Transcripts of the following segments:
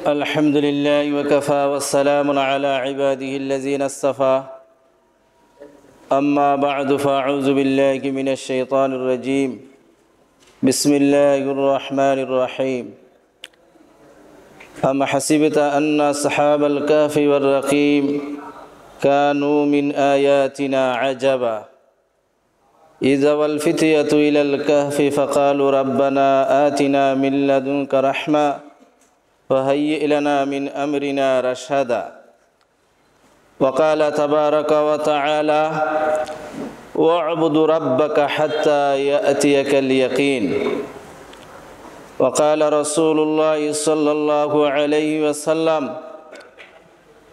الحمد لله وكفى والسلام على عباده الذين اصطفى أما بعد فأعوذ بالله من الشيطان الرجيم بسم الله الرحمن الرحيم أم حسبت أن أصحاب الكهف والرقيم كانوا من آياتنا عجبا إذا والفتية إلى الكهف فقالوا ربنا آتنا من لدنك رحمة وهيئ لنا من أمرنا رشدا وقال تبارك وتعالى واعبد ربك حتى يأتيك اليقين وقال رسول الله صلى الله عليه وسلم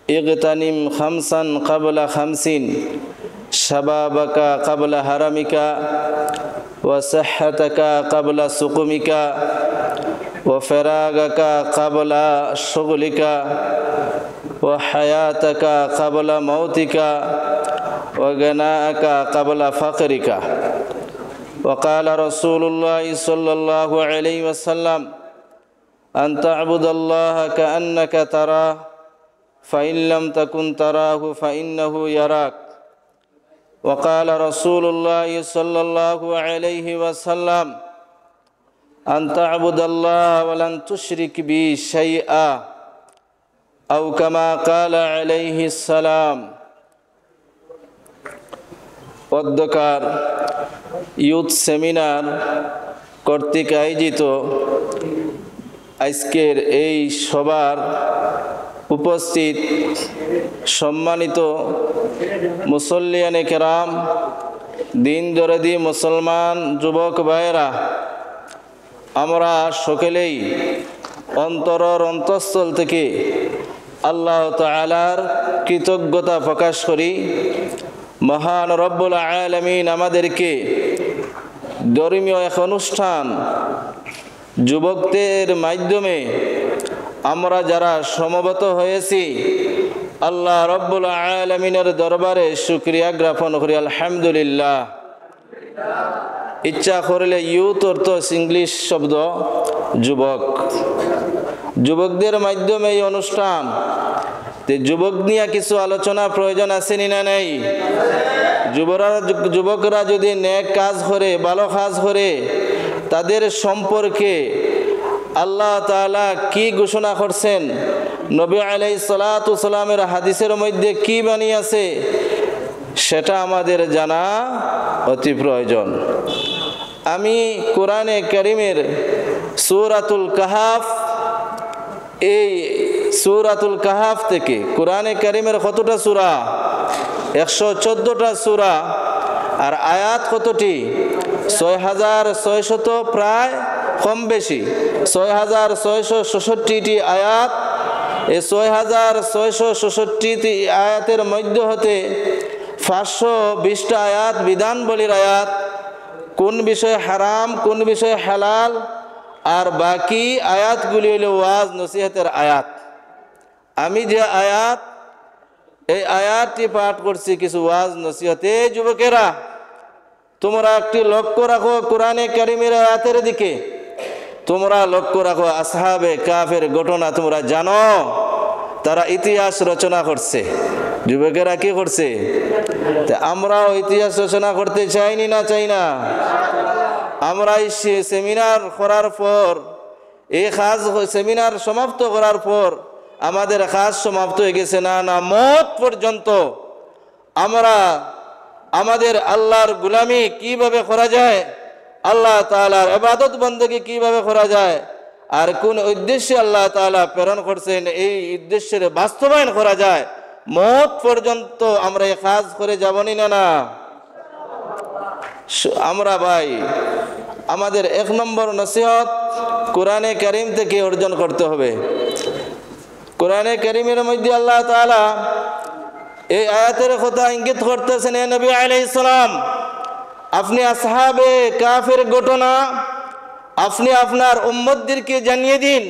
اغتنم خمسا قبل خمس شبابك قبل هرمك وصحتك قبل سقمك وفراغك قبل شغلك وحياتك قبل موتك وغناءك قبل فقرك وقال رسول الله صلى الله عليه وسلم أن تعبد الله كأنك تراه فإن لم تكن تراه فإنه يراك وقال رسول الله صلى الله عليه وسلم أن تعبد الله ولن تشرك به شيئا أو كما قال عليه السلام অধ্যকার youth seminar কর্তৃক আয়োজিত আজকের এই সভার উপস্থিত সম্মানিত মুসল্লিয়ানে কেরাম, দিন দরদি মুসলমান যুবক ভাইয়েরা, আমরা সকলেই অন্তরের অন্তঃস্থল থেকে আল্লাহ তাআলার কৃতজ্ঞতা প্রকাশ করি। মহান রব্বুল আলামিন আমাদেরকে ধর্মীয় এক অনুষ্ঠান যুবকদের মাধ্যমে আমরা যারা সমবেত হয়েছি, আল্লাহ রব্বুল আলামিনের দরবারে শুকরিয়া জ্ঞাপন করি। আলহামদুলিল্লাহ। ইচ্ছা করলে ইউথ অর্থ ইংলিশ শব্দ যুবক, যুবকদের মাধ্যমে এই অনুষ্ঠান। যুবক নিয়ে কিছু আলোচনা প্রয়োজন আছে না নেই? যুবকরা যদি নেক কাজ করে, ভালো কাজ করে, তাদের সম্পর্কে আল্লাহ তাআলা কি ঘোষণা করছেন, নবী আলাইহিস সালাতু সালামের হাদিসের মধ্যে কি বানিয়েছে, সেটা আমাদের জানা অতি প্রয়োজন। আমি কোরআনে কারীমের সূরাতুল কাহাফ, এই সূরাতুল কাহাফ থেকে, কোরআনে কারীমের কতটা সূরা? 114টা সূরা। আর আয়াত কতটি? 6600, প্রায় কম বেশি 6666টি আয়াত। এই 6666টি আয়াতের মধ্য হতে 520টা আয়াত বিধানবলীর আয়াত, কোন বিষয় হারাম কোন বিষয় হালাল, আর বাকি আয়াতগুলি হলো ওয়াজ নসিহতের আয়াত। আমি যে আয়াত, এই আয়াতটি পাঠ করছি কিছু ওয়াজ নসিহতে। যুবকেরা, তোমরা একটি লক্ষ্য রাখো কোরআনে কারীমের আয়াতের দিকে। তোমরা লক্ষ্য রাখো আসহাবে কাফের ঘটনা তোমরা জানো, তারা ইতিহাস রচনা করছে। যুবকেরা কি করছে? আমরাও ইতিহাস রচনা করতে চাইনি না? চাই না? আমরা এই সেমিনার করার পর, এই কাজ সেমিনার সমাপ্ত করার পর আমাদের কাজ সমাপ্ত হয়ে গেছে না? না, মত পর্যন্ত আমরা আমাদের আল্লাহর গোলামি কিভাবে করা যায়, আল্লাহ তাআলার ইবাদত বندگی কিভাবে করা যায়, আর কোন উদ্দেশ্যে আল্লাহ তাআলা প্রেরণ করছেন, এই উদ্দেশ্যের বাস্তবায়ন করা যায়, মত পর্যন্ত আমরা এই কাজ করে যাবনি না? না, আমরা ভাই আমাদের 1 নম্বর নসিহত কোরআনে কারীম থেকে অর্জন করতে হবে। কোরআনে কারীমের মধ্যে আল্লাহ তাআলা এই আয়াতের কথা ইঙ্গিত করতেছেন, হে নবী আলাইহিস সালাম, আপনি আসহাবে কাফের ঘটনা আপনি আপনার উম্মতদেরকে জানিয়ে দিন,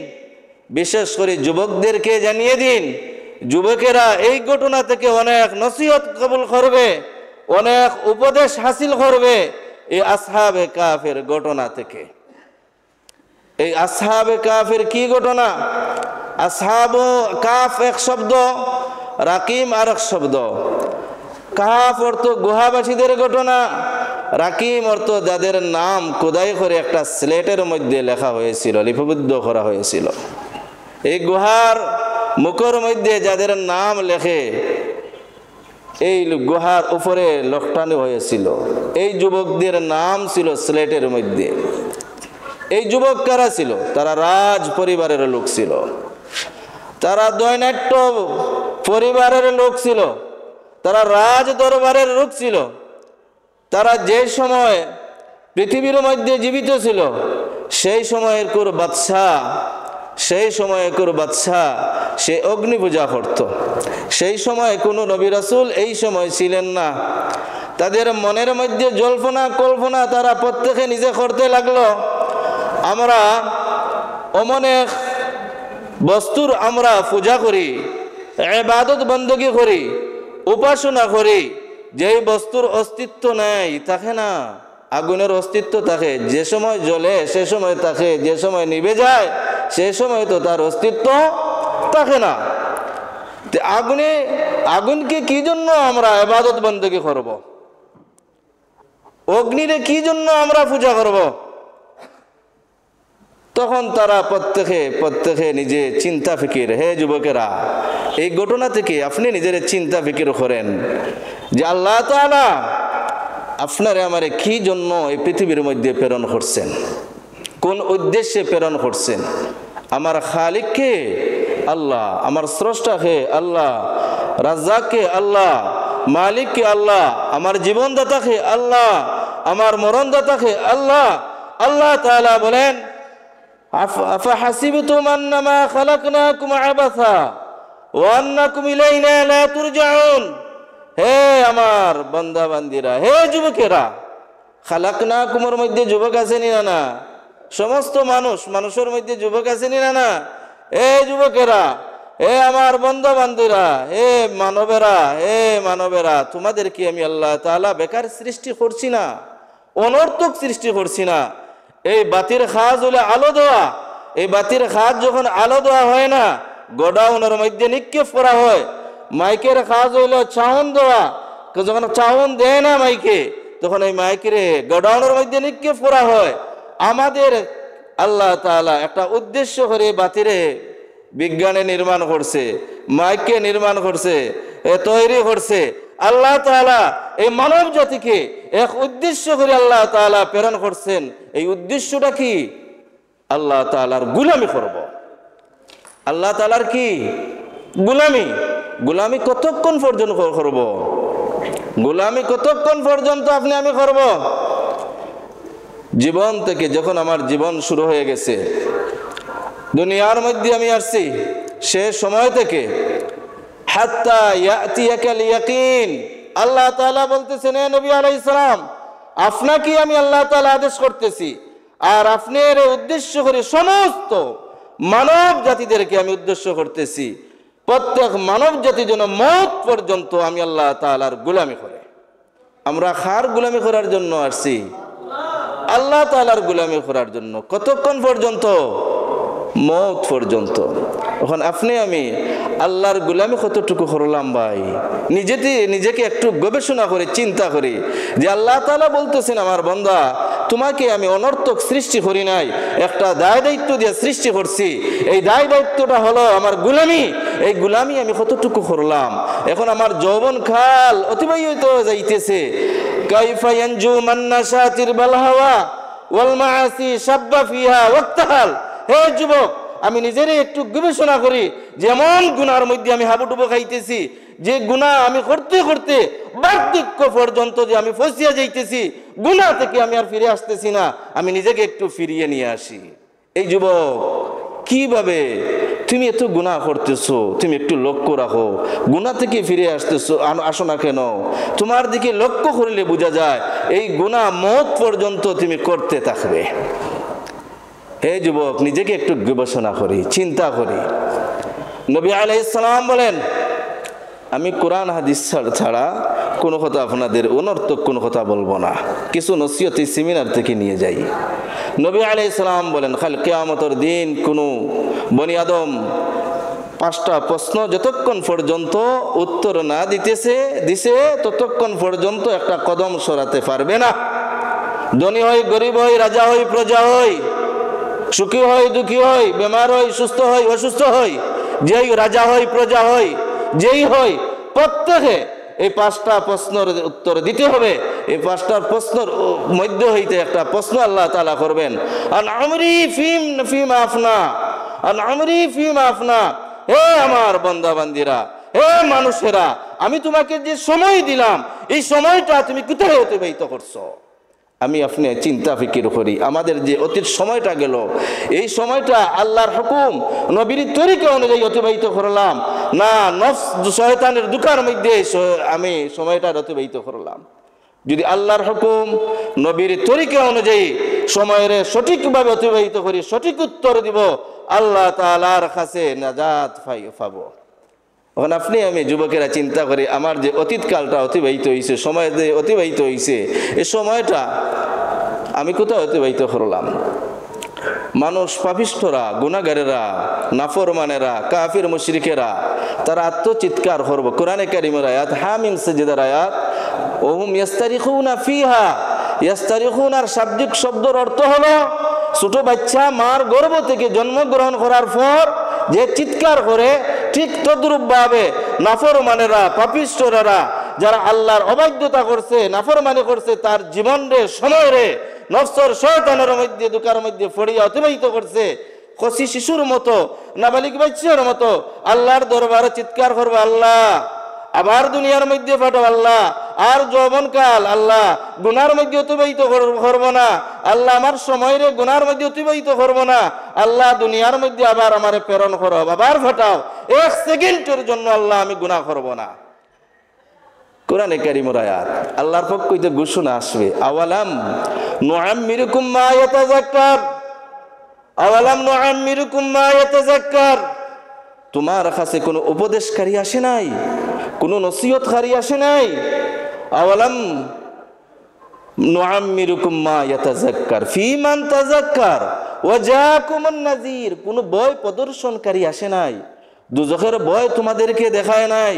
বিশেষ করে যুবকদেরকে জানিয়ে দিন। যুবকেরা এই ঘটনা থেকে অনেক নসিহত কবুল করবে, অনেক উপদেশ হাসিল করবে এই আসহাবে কাফের ঘটনা থেকে। এই আসহাবে কাফের কি ঘটনা? আসহাব কাফ এক শব্দ, রাকিম আর এক শব্দ। কাফ অর্থ গুহাবাসীদের ঘটনা, রাকিম অর্থ যাদের নাম খোদাই করে একটা স্লেটের মধ্যে লেখা হয়েছিল, লিপিবদ্ধ করা হয়েছিল। এই গুহার মুখের মধ্যে যাদের নাম লেখে এই গুহার উপরে লকটানো হয়েছিল, এই যুবকদের নাম ছিল স্লেটের মধ্যে। এই যুবক কারা ছিল? তারা রাজ পরিবারের লোক ছিল, তারা দৈনাট্য পরিবারের লোক ছিল, তারা রাজ দরবারের লোক ছিল। তারা যে সময় পৃথিবীর মধ্যে জীবিত ছিল সেই সময়ের বাদশাহ সে অগ্নি পূজা করত। সেই সময় কোনো নবী রাসূল এই সময় ছিলেন না। তাদের মনের মধ্যে জল্পনা কল্পনা তারা প্রত্যেকে নিজে করতে লাগলো, আমরা অনেক বস্তুর আমরা পূজা করি, ইবাদত বندگی করি, উপাসনা করি, যেই বস্তুর অস্তিত্ব নেই থাকে না। আগুনের অস্তিত্ব থাকে, যে সময় জ্বলে সে সময় থাকে, যে সময় নিভে যায় সে সময় তো তার অস্তিত্ব থাকে না। আগুনকে কি জন্য আমরা ইবাদত বندگی করব? অগ্নিরে কি জন্য আমরা পূজা করব? তখন তারা প্রত্যেকে নিজে চিন্তা ফিকির। হে যুবকেরা, এই ঘটনা থেকে আপনি নিজের চিন্তা ফিকির করেন যে আল্লাহ তাআলা আপনারে আমারে কি জন্য এই পৃথিবীর মধ্যে প্রেরণ করছেন, কোন উদ্দেশ্যে প্রেরণ করছেন। আমার খালিক কে? আল্লাহ। আমার স্রষ্টা কে? আল্লাহ। রাজ্জাক কে? আল্লাহ। মালিক কে? আল্লাহ। আমার জীবনদাতা কে? আল্লাহ। আমার মরণদাতা কে? আল্লাহ। আল্লাহ তাআলা বলেন, আফাহাসিবতুম আন্নামা খালাকনাকুম আবাসা ওয়া আন্নাকুম ইলাইনা লা তুরজাউন। হে আমার বান্দা বান্দিরা, হে যুবকেরা, খালাকনাকুমের মধ্যে যুবক আছে নি না? সমস্ত মানুষের মধ্যে যুবক আছে নি না? হে যুবকেরা, হে আমার বান্দা বান্দিরা, হে মানবেরা, তোমাদেরকে আমি আল্লাহ তাআলা বেকার সৃষ্টি করছি না, অনর্থক সৃষ্টি করছি না। এই বাতির খাজ হলে আলো দেওয়া, এই বাতির খাজ যখন আলো দেওয়া হয় না, গোডাউনের মধ্যে নিক্ষেপ করা হয়। মাইকের খাজ হইল চাউন দেওয়া, যখন চাউন দেয় না মাইকে, তখন এই মাইকের গোডাউনের মধ্যে নিক্ষেপ করা হয়। আমাদের আল্লাহ তাআলা একটা উদ্দেশ্য করে বাতিরে বিজ্ঞানে নির্মাণ করছে, মাইককে নির্মাণ করছে, তৈরি করছে। আল্লাহ তাআলা এই মানব জাতিকে এক উদ্দেশ্য করে আল্লাহ তাআলা প্রেরণ করছেন। এই উদ্দেশ্যটা কি? আল্লাহ তাআলার গোলামি করব। আল্লাহ তাআলার কি? গোলামি কতক্ষণ পর্যন্ত করব? গোলামি কতক্ষণ পর্যন্ত আপনি আমি করব? জীবন থেকে যখন আমার জীবন শুরু হয়ে গেছে, দুনিয়ার মধ্যে আমি আসছি, সে সময় থেকে হাত্তা ইয়াতিয়াকাল ইয়াকিন। আল্লাহ তাআলা বলতেছেন, হে নবী আলাইহিস সালাম, আপনাকে আমি আল্লাহ তাআলা আদেশ করতেছি, আর আপনার উদ্দেশ্য করে সমস্ত মানব জাতিদেরকে আমি উদ্দেশ্য করতেছি, প্রত্যেক মানব জাতি যেন মওত পর্যন্ত আমি আল্লাহ তাআলার গোলামি করে। আমরা কার গোলামি করার জন্য আসছি? আল্লাহ তাআলার গোলামি করার জন্য। কতক্ষণ পর্যন্ত? মওত পর্যন্ত। এখন আপনি আমি আল্লাহর গোলামি কতটুকু করলাম ভাই? নিজেকে একটু গবেষণা করে চিন্তা করি যে আল্লাহ তাআলা বলতেছেন, আমার বান্দা, তোমাকে আমি অনর্থক সৃষ্টি করি নাই, একটা দায় দায়িত্ব দিয়ে সৃষ্টি করছি। এই দায় দায়িত্বটা হলো আমার গোলামি। এই গোলামি আমি কতটুকু করলাম? এখন আমার যৌবন কাল অতিবাহিত যাইতেছে। কাইফা ইয়ানজু মান নাশাতির বালহাওয়া ওয়াল মাআসি শাব্বা ফিহা ওয়াক্তাহাল। হে যুবক, আমি নিজেরই একটু গবেষণা করি, যেমন গুনার মধ্যে আমি হাবুডুবু খাইতেছি, যে গুনাহ আমি করতে করতে বার্ধক্য পর্যন্ত যে আমি ফসিয়া যাইতেছি, গুনাহ থেকে আমি আর ফিরে আসতেছি না, আমি নিজেকে একটু ফিরিয়ে নিয়ে আসি। এই যুবক, কিভাবে তুমি এত গুনাহ করতেছো? তুমি একটু লক্ষ্য রাখো, গুনাহ থেকে ফিরে আসো না কেন? তোমার দিকে লক্ষ্য করলে বোঝা যায় এই গুনাহ মওত পর্যন্ত তুমি করতে থাকবে। হে যুবক, নিজেকে একটু গবেষণা করি, চিন্তা করি। নবী আলাইহিস সালাম বলেন, আমি কোরআন হাদিস ছাড়া কোনো কথা আপনাদের অনর্থক কোনো কথা বলবো না, কিছু নসিহত সেমিনার থেকে নিয়ে যাই। নবী আলাইহিস সালাম বলেন, কাল কিয়ামতের দিন কোনো বনি আদম 5টা প্রশ্ন যতক্ষণ পর্যন্ত উত্তর না দিছে ততক্ষণ পর্যন্ত একটা কদম সরাতে পারবে না। ধনী হই গরিব হই, রাজা হই প্রজা হই, সুখী হই দুঃখী হই, বেমার হই সুস্থ হই অসুস্থ হই, যেই রাজা হই প্রজা হই যেই হই, প্রত্যেকে এই 5টা প্রশ্নের উত্তর দিতে হবে। এই 5টার প্রশ্নের মধ্যে হইতে একটা প্রশ্ন আল্লাহ তাআলা করবেন, আন আমরি ফিমা আফনা, আন আমরি ফিমা আফনা। হে আমার বান্দা বান্দিরা, হে মানুষেরা, আমি তোমাকে যে সময় দিলাম এই সময়টা তুমি কোথায় অতিবাহিত করছো? আমি আপনি চিন্তা ফিকির করি, আমাদের যে অতীত সময়টা গেল এই সময়টা আল্লাহর হুকুম নবীর তরিকা অনুযায়ী অতিবাহিত করলাম না নফস শয়তানের দুকার মধ্যে আমি সময়টা অতিবাহিত করলাম? যদি আল্লাহর হুকুম নবীর তরিকা অনুযায়ী সময়ের সঠিকভাবে অতিবাহিত করি, সঠিক উত্তর দিব, আল্লাহ তাআলার কাছে নাজাত পাবো। এখন আপনি আমি যুবকেরা চিন্তা করি, আমার যে অতীতকালটা অতিবাহিত হয়েছে, সময় যে অতিবাহিত হয়েছে, এই সময়টা আমি কোথাও অতিবাহিত করলাম? মানুষ পাপিষ্ঠরা, গুনাহগারেরা, নাফরমানেরা, কাফির মুশরিকেরা তারা আত্মচিৎকার করব। কোরআনে কারীমের আয়াত হামিম সাজদার আয়াত, ওহুম ইয়াস্তারিখুনা ফিহা। ইয়াস্তারিখুনার শাব্দিক শব্দের অর্থ হলো ছোট বাচ্চা মার গর্ভ থেকে জন্মগ্রহণ করার পর যে চিৎকার করে, ঠিক তদ্রূপভাবে নাফরমানেরা, পাপিষ্ঠরা যারা আল্লাহর অবাধ্যতা করছে, নাফরমানি করছে, তার জীবন রে সময় রে নফসর শয়তানের মধ্যে দুকার মধ্যে ফড়িয়া অতিবাহিত করছে, কচি শিশুর মতো, নাবালিক বাচ্চার মতো আল্লাহর দরবারে চিৎকার করবে, আল্লাহ আবার দুনিয়ার মধ্যে পাঠাও, আল্লাহ আর যৌবনকাল আল্লাহ গুনার মধ্যে অতিবাহিত করবো না, আল্লাহ আমার সময় রে গুনার মধ্যে অতিবাহিত করবো না, আল্লাহ দুনিয়ার মধ্যে আবার আমারে প্রেরণ করো, আবার ফাটাও, 1 সেকেন্ডের জন্য আল্লাহ আমি গুনাহ করব না। কোরআনে কারীমের আয়াত, আল্লাহর পক্ষ হইতে ঘোষণা আসবে, আওয়ালাম নুআম্মিরুকুম মা ইয়াতাযাক্কার, আওয়ালাম নুআম্মিরুকুম মা ইয়াতাযাক্কার। তোমার কাছে কোনো উপদেশকারী আসে নাই, কোনো নসিহতকারী আসে নাই? আওয়ালাম নুআম্মিরুকুম মা ইয়াতাযাক্কার ফীমান তাযাক্কার ওয়া জাআকুমুন নাযীর। কোনো ভয় প্রদর্শনকারী আসে নাই, দুজখের ভয় তোমাদেরকে দেখায় নাই,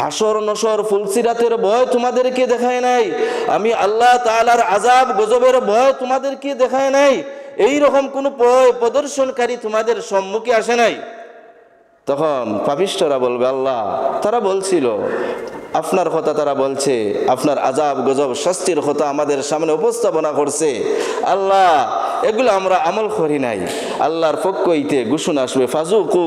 হাসর নসর ফুলসিরাতের ভয় তোমাদেরকে দেখায় নাই, আমি আল্লাহ তাআলার আযাব গজবের ভয় তোমাদেরকে দেখায় নাই, এই রকম কোনো ভয় প্রদর্শনকারী তোমাদের সম্মুখে আসে নাই। তখন পাপিষ্ঠরা বলবে, আল্লাহ তারা বলছিল আপনার কথা, তারা বলছে আপনার আযাব গজব শাস্তির কথা আমাদের সামনে উপস্থাপনা করছে, আল্লাহ এগুলো আমরা আমল করি নাই। আল্লাহর পক্ষ হইতে ঘোষণা আসবে, ফাজুকু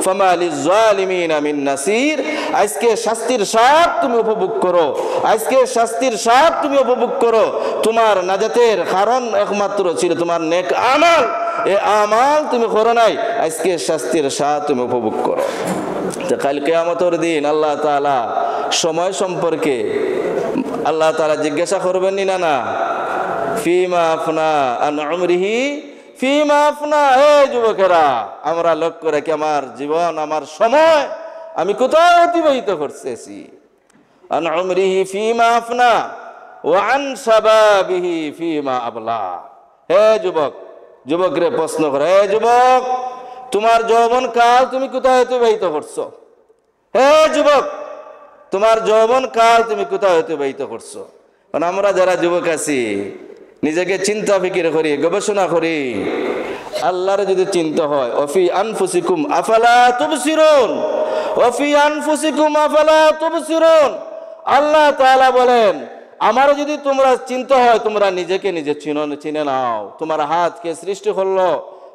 ফামা লিয-যালিমিনা মিন নাসির। আজকে শাস্তির স্বাদ তুমি উপভোগ করো, আজকে শাস্তির স্বাদ তুমি উপভোগ করো। তোমার নাজাতের কারণ একমাত্র ছিল তোমার নেক আমল, এই আমল তুমি করো নাই, আজকে শাস্তির স্বাদ তুমি উপভোগ করো। কাল কিয়ামতের দিন আল্লাহ তাআলা সময় সম্পর্কে আল্লাহ তাআলা জিজ্ঞাসা করবেন না না, ফিমা আফনা আন উমরিহি ফিমা আফনা। হে যুবকেরা, আমরা লক্ষ্য রাখি আমার জীবন, আমার সময় আমি কোথায় অতিবাহিত করতেছি। আন উমরিহি ফিমা আফনা ওয়া আন শাবাবিহি ফিমা আবলা। হে যুবক, যুবকরে প্রশ্ন করে, হে যুবক তোমার যৌবন কাল তুমি কোথায় অতিবাহিত করছো? হে যুবক তোমার যৌবন কাল তুমি কোথায় অতিবাহিত করছো? কারণ আমরা যারা যুবক আছি নিজেকে চিন্তা ফিকির করি, গবেষণা করি, আল্লাহর যদি চিন্তা হয়, অফি আনফুসিকুম আফালা তুবসিরুন, অফি আনফুসিকুম আফালা তুবসিরুন। আল্লাহ তাআলা বলেন, আমার যদি তোমরা চিন্তা হয়, তোমরা নিজেকে নিজে চিনে নাও। তোমার হাত কে সৃষ্টি করলো,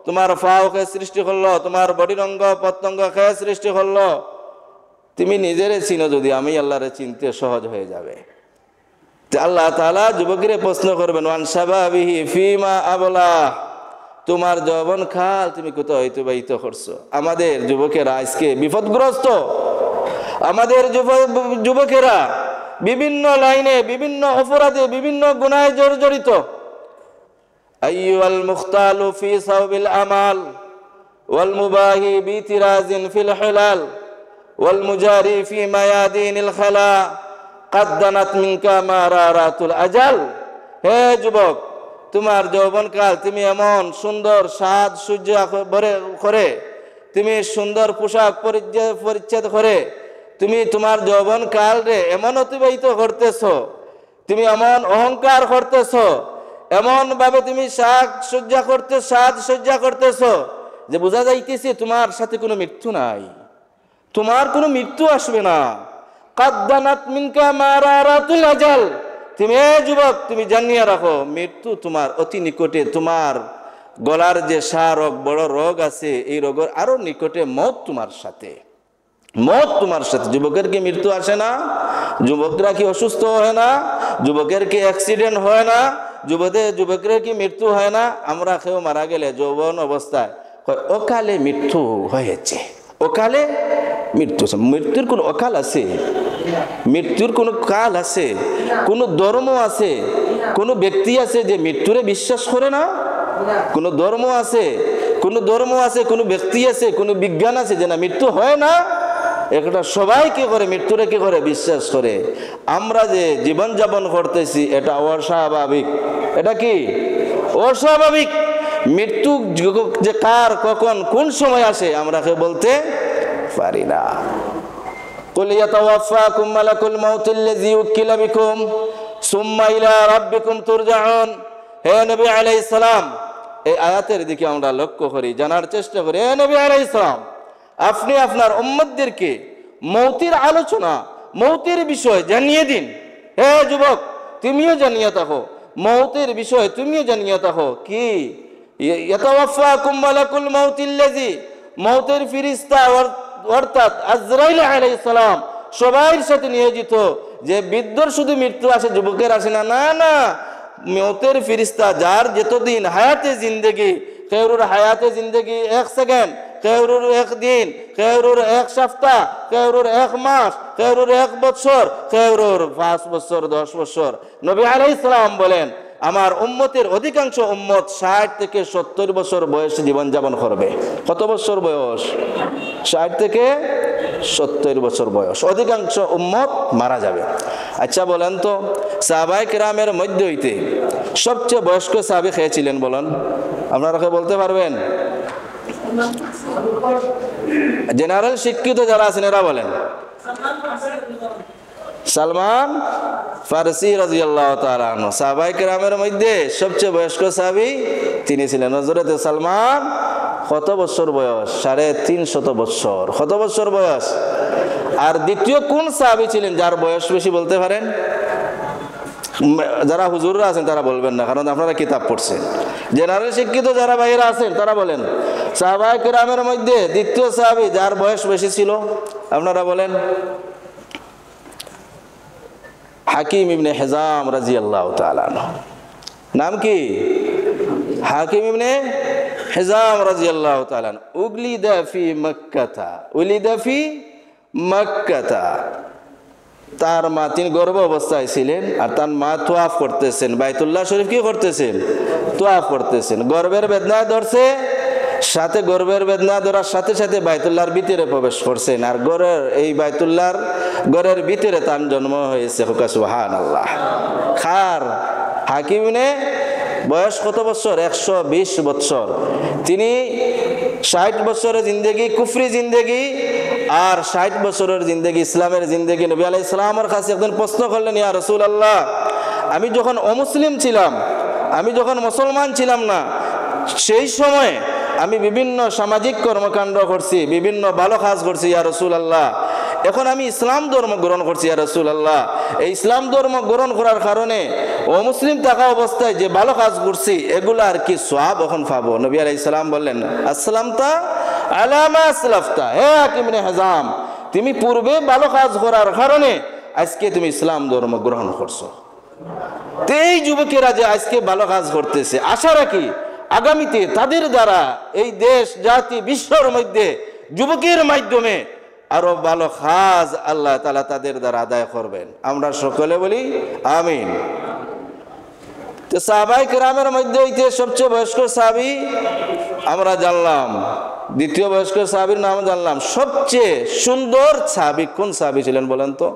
তোমার পাও কে সৃষ্টি করলো, তোমার বডির অঙ্গ প্রত্যঙ্গ কে সৃষ্টি করলো, তুমি নিজেরে চিনো যদি, আমি আল্লাহরে চিনতে সহজ হয়ে যাবে। আল্লাহ তাআলা যুবকরে প্রশ্ন করবেন, ওয়ান শাবাবিহি ফিমা আবলা। তোমার যৌবন কাল তুমি কোথায় অতিবাহিত করছো? আমাদের যুবকেরা আজকে বিপদগ্রস্ত, আমাদের যুবকেরা বিভিন্ন লাইনে, বিভিন্ন অপরাধে, বিভিন্ন গুনাহে জর্জরিত। আইয়ুল মুখতালু ফি সাওবিল আমাল ওয়াল মুবাহি বিতিরাজিন ফিল হিলাল ওয়াল মুজারি ফি মায়াদিনিল খালা কাদ্দানাত মিনকা মারারাতুল আজাল। হে যুবক, তোমার যৌবনকাল তুমি এমন সুন্দর সাজ সূর্য করে তুমি সুন্দর পোশাক পরিচ্ছদ করে তুমি তোমার যৌবন কাল রে এমন অতিবাহিত করতেছ, তুমি এমন অহংকার করতেছ, এমন ভাবে তুমি সাজসজ্জা করতেছ যে বোঝা যাইতেছে তোমার সাথে কোনো মৃত্যু নাই, তোমার কোনো মৃত্যু আসবে না। কাদ্দানাত মিনকা মারারাতুল আজাল, তুমি যুবক তুমি জানিয়ে রাখো মৃত্যু তোমার অতি নিকটে। তোমার গলার যে রোগ, বড় রোগ আছে, এই রোগের আরো নিকটে মত তোমার সাথে, মত তোমার সাথে। যুবকের কি মৃত্যু আসে না? যুবকরা কি অসুস্থ হয় না? যুবকের কি অ্যাক্সিডেন্ট হয় না? যুবকের কি মৃত্যু হয় না? আমরা কেউ মারা গেলে যৌবন অবস্থায় অকালে মৃত্যু হয়েছে, অকালে মৃত্যু। মৃত্যুর কোন অকাল আছে? মৃত্যুর কোন কাল আছে? কোন ধর্ম আছে, কোন ব্যক্তি আছে যে মৃত্যুরে বিশ্বাস করে না? কোন ধর্ম আছে, কোন ব্যক্তি আছে, কোন বিজ্ঞান আছে যে না মৃত্যু হয় না? একটা সবাই কি করে মৃত্যুরে কি করে বিশ্বাস করে। আমরা যে জীবন যাপন করতেছি এটা অস্বাভাবিক। এটা কি অস্বাভাবিক? মৃত্যু যে কার কখন কোন সময় আসে আমরা কেউ বলতে পারি না। কুল ইয়াতাওয়াফাকুম মালাকুল মাউতিল্লাযী উকিলা বিকুম সুম্মা ইলা রাব্বিকুম তুরজাউন। হে নবী আলাইহিস সালাম, এই আয়াতের দিকে আমরা লক্ষ্য করি, জানার চেষ্টা করি। হে নবী আলাইহিস সালাম, আপনি আপনার উম্মতদেরকে মৌতের আলোচনা, মৌতের বিষয় জানিয়ে দিন। হে যুবক, তুমিও জানিয়ে থাকো মৌতের বিষয়, তুমিও জানিয়ে থাকো কি ইয়াতাওয়াফাকুম মালাকুল মাউতিল্লাযী, মৌতের ফেরেশতা অর্থাৎ আজরাইল আলাইহিস সালাম সবার সাথে নিয়োজিত। যে বৃদ্ধর শুধু মৃত্যু আসে, যুবকের আসে না। না না, মৌতের ফেরেশতা যার যতদিন হায়াতে জিন্দেগি, কেউর হায়াতে জিন্দেগি 1 সেকেন্ড, কেউর 1 দিন, কেউর 1 সপ্তাহ, কেউর 1 মাস, কেউর 1 বছর, কেউর 5 বছর 10 বছর। নবী আলাইহিস সালাম বলেন আমার উম্মতের অধিকাংশ উম্মত 60 থেকে 70 বছর বয়সে জীবন যাপন করবে। কত বছর বয়স? 60 থেকে 70 বছর বয়স অধিকাংশ উম্মত মারা যাবে। আচ্ছা বলেন তো, সাহাবায়ে কেরামের মধ্যে হইতে সবচেয়ে বয়স্ক সাহাবী কে ছিলেন বলেন? আপনারা কে বলতে পারবেন? জেনারেল শিক্ষিত যারা আছেন এরা বলেন। সালমান ফারসি রাদিয়াল্লাহু তাআলা আনহু সাহাবায়ে কেরামের মধ্যে সবচেয়ে বয়স্ক সাহাবী তিনি ছিলেন। হযরত সালমান কত বছর বয়স? 350 বছর। কত বছর বয়স? আর দ্বিতীয় কোন সাহাবী ছিলেন যার বয়স বেশি বলতে পারেন? যারা হুজুররা আছেন তারা বলবেন না, কারণ আপনারা কিতাব পড়ছেন। জেনারেল শিক্ষিত যারা বাইরে আছেন তারা বলেন সাহাবায়ে কেরামের মধ্যে দ্বিতীয় সাহাবী যার বয়স বেশি ছিল, আপনারা বলেন। হাকিম ইবনে হিজাম রাদিয়াল্লাহু তাআলা আনহু। নাম কি? হাকিম ইবনে হিজাম রাদিয়াল্লাহু তাআলা আনহু। উলিদা ফি মক্কাতা। তার মা, তিনি গর্ভ অবস্থায় ছিলেন আর তার মা তোয়াফ করতেছেন, বাইতুল্লাহ শরীফ কি করতেছেন? তোয়াফ করতেছেন। গর্ভের বেদনা ধরছে, সাথে গর্ভের বেদনা ধরার সাথে সাথে বাইতুল্লাহর ভিতরে প্রবেশ করছেন। আর এই বাইতুল্লাহর ঘরের ভিতরে তার জন্ম হয়েছে। সুবহানাল্লাহ। খার হাকিমে বয়স কত বছর? 120 বছর। তিনি 60 বছরের জিন্দেগি কুফরি জিন্দেগি আর 60 বছরের জিন্দেগি ইসলামের জিন্দেগি। নবী আলাইহিস সালামের কাছে একজন প্রশ্ন করলেন, ইয়া রাসূলুল্লাহ, আমি যখন অমুসলিম ছিলাম, আমি যখন মুসলমান ছিলাম না, সেই সময় আমি বিভিন্ন সামাজিক কর্মকাণ্ড করছি, বিভিন্ন ভালো কাজ করছি ইয়া রাসূলুল্লাহ। এখন আমি ইসলাম ধর্ম গ্রহণ করছি ইয়া রাসূলুল্লাহ। এই ইসলাম ধর্ম গ্রহণ করার কারণে অমুসলিম থাকা অবস্থায় যে ভালো কাজ করছি এগুলার কি সওয়াব এখন পাবো? নবী আলাইহিস সালাম বললেন, আসলামতা আলা মা আসলাফতা। হে হাকিম ইবনে হিজাম, তুমি পূর্বে ভালো কাজ করার কারণে আজকে তুমি ইসলাম ধর্ম গ্রহণ করছো। এই যুবকেরা যে আজকে ভালো কাজ করতেছে, আশা রাখি আগামীতে তাদের দ্বারা এই দেশ জাতি বিশ্বের মধ্যে যুবকের মাধ্যমে আরো ভালো কাজ আল্লাহ তাআলা তাদের দ্বারা আদায় করবেন। আমরা সকলে বলি আমিন। তো সাহাবায়ে কেরামের মধ্যে হইতে সবচেয়ে বয়স্ক সাহাবী আমরা জানলাম, দ্বিতীয় বয়স্ক সাহাবীর নাম জানলাম। সবচেয়ে সুন্দর সাহাবী কোন সাহাবী ছিলেন বলেন তো?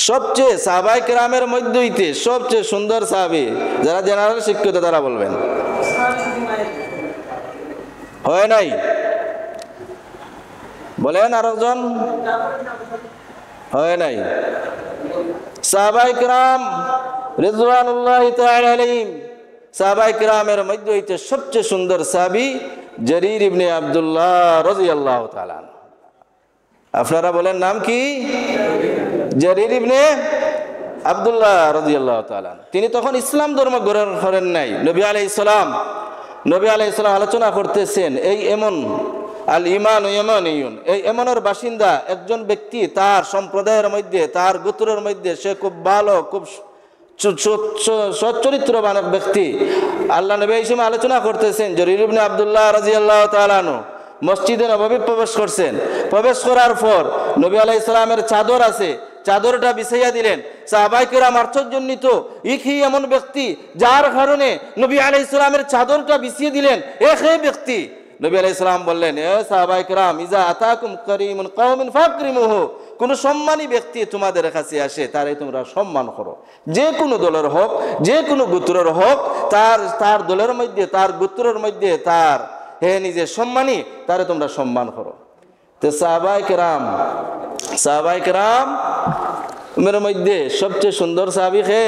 সবচেয়ে সাহাবায়ে কেরামের মধ্যে হইতে সবচেয়ে সুন্দর সাহাবী যারা জেনারেল শিক্ষিত তারা বলবেন। হয় নাই? বলেন আরেকজন। হয় নাই। সাহাবায়ে কিরাম রিজওয়ানুল্লাহি তাআলা আলাইহিম, সাহাবায়ে কিরামের মধ্যে হইতে সবচেয়ে সুন্দর সাহাবী জারীর ইবনে আব্দুল্লাহ রাদিয়াল্লাহু তাআলা। আপনারা বলেন নাম কি? জারীর ইবনে আব্দুল্লাহ রাদিয়াল্লাহু তাআলা। তিনি তখন ইসলাম ধর্ম গ্রহণ করেন নাই। নবী আলাইহিস সালাম আলোচনা করতেছেন এই এমন আল ইমান ইয়ামানিয়ুন, এই এমনের বাসিন্দা একজন ব্যক্তি, তার সম্প্রদায়ের মধ্যে, তার গোত্রের মধ্যে সে খুব ভালো, খুব সচ্চরিত্রবান ব্যক্তি। আল্লাহ নবী এই সময় আলোচনা করতেছেন। জারীর ইবনে আব্দুল্লাহ রাদিয়াল্লাহু তাআলা আনহু মসজিদে নববী প্রবেশ করছেন। প্রবেশ করার পর নবী আলাইহিস সালামের চাদর আছে, চাদরটা বিছাইয়া দিলেন। সাহাবায়ে কিরাম আশ্চর্যান্বিত, কি এমন ব্যক্তি যার কারণে নবী আলাইহিস সালামের চাদরটা বিছিয়ে দিলেন, এই ব্যক্তি। নবী আলাইহিস সালাম বললেন, এ সাহাবায়ে কিরাম, ইজা আতাকুম কারীমুন কওমিন ফাকরিমুহু, কোন সম্মানী ব্যক্তি তোমাদের কাছে আসে তারে তোমরা সম্মান করো। যে কোনো দলের হোক, যে কোনো গোত্রের হোক, তার দলের মধ্যে, তার গোত্রের মধ্যে তার নিজে সম্মানী, তারে তোমরা সম্মান করো। তো সাহাবায়ে কিরাম এর মধ্যে সবচেয়ে সুন্দর সাহাবী কে?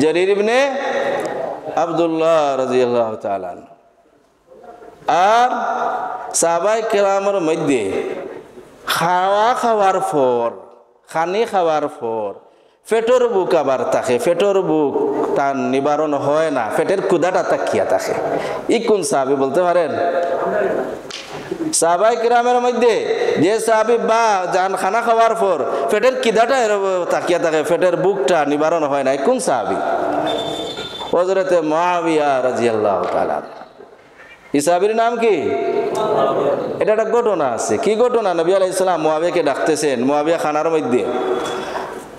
জারীর ইবনে আব্দুল্লাহ রাদিয়াল্লাহু তাআলা। আর সাহাবায়ে কিরামের মধ্যে খাওয়ার পর পেটের বুক আবার থাকে, পেটের বুক তার নিবারণ হয় না, পেটের ক্ষুধাটা তাকিয়া থাকে। ই কোন সাহাবী বলতে পারেন? সাহাবায়ে কিরামের মধ্যে যে সাহাবী বা জান খানা খাওয়ার পর পেটের খিদাটা তাকিয়া থাকে, পেটের বুকটা নিবারণ হয় না, কোন সাহাবী? হযরতে মুআবিয়া রাদিয়াল্লাহু তাআলা। এই সাহাবীর নাম কি? এটা একটা ঘটনা আছে। কি ঘটনা? নবী আলাইহিস সালাম মুআবিয়াকে ডাকতেছেন। মুআবিয়া খানার মধ্যে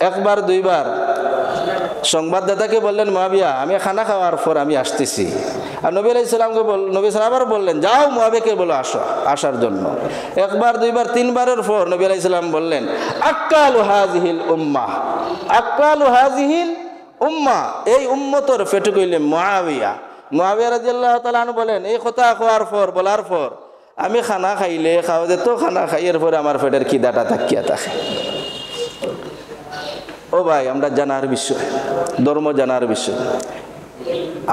একবার দুইবার সংবাদদাতাকে বললেন, মুআবিয়া আমি খানা খাওয়ার পর আমি আসতেছি। আর নবী আলাইহিস সালামকে নবী সালাম আবার বললেন, যাও মুআবিয়াকে বলো আসার জন্য। একবার দুইবার তিনবারের পর নবী আলাইহিস সালাম বললেন, আক্কালু হাযিহিল উম্মাহ, এই উম্মতের পেটে কইলে মুআবিয়া রাদিয়াল্লাহু তাআলা আনহু বলেন, এই কথা বলার পর আমি খানা খাইলে খানা খাইয়ের পরে আমার পেটের খিদাটা তাকিয়া থাকে। ও ভাই, আমরা জানার বিষয়, ধর্ম জানার বিষয়,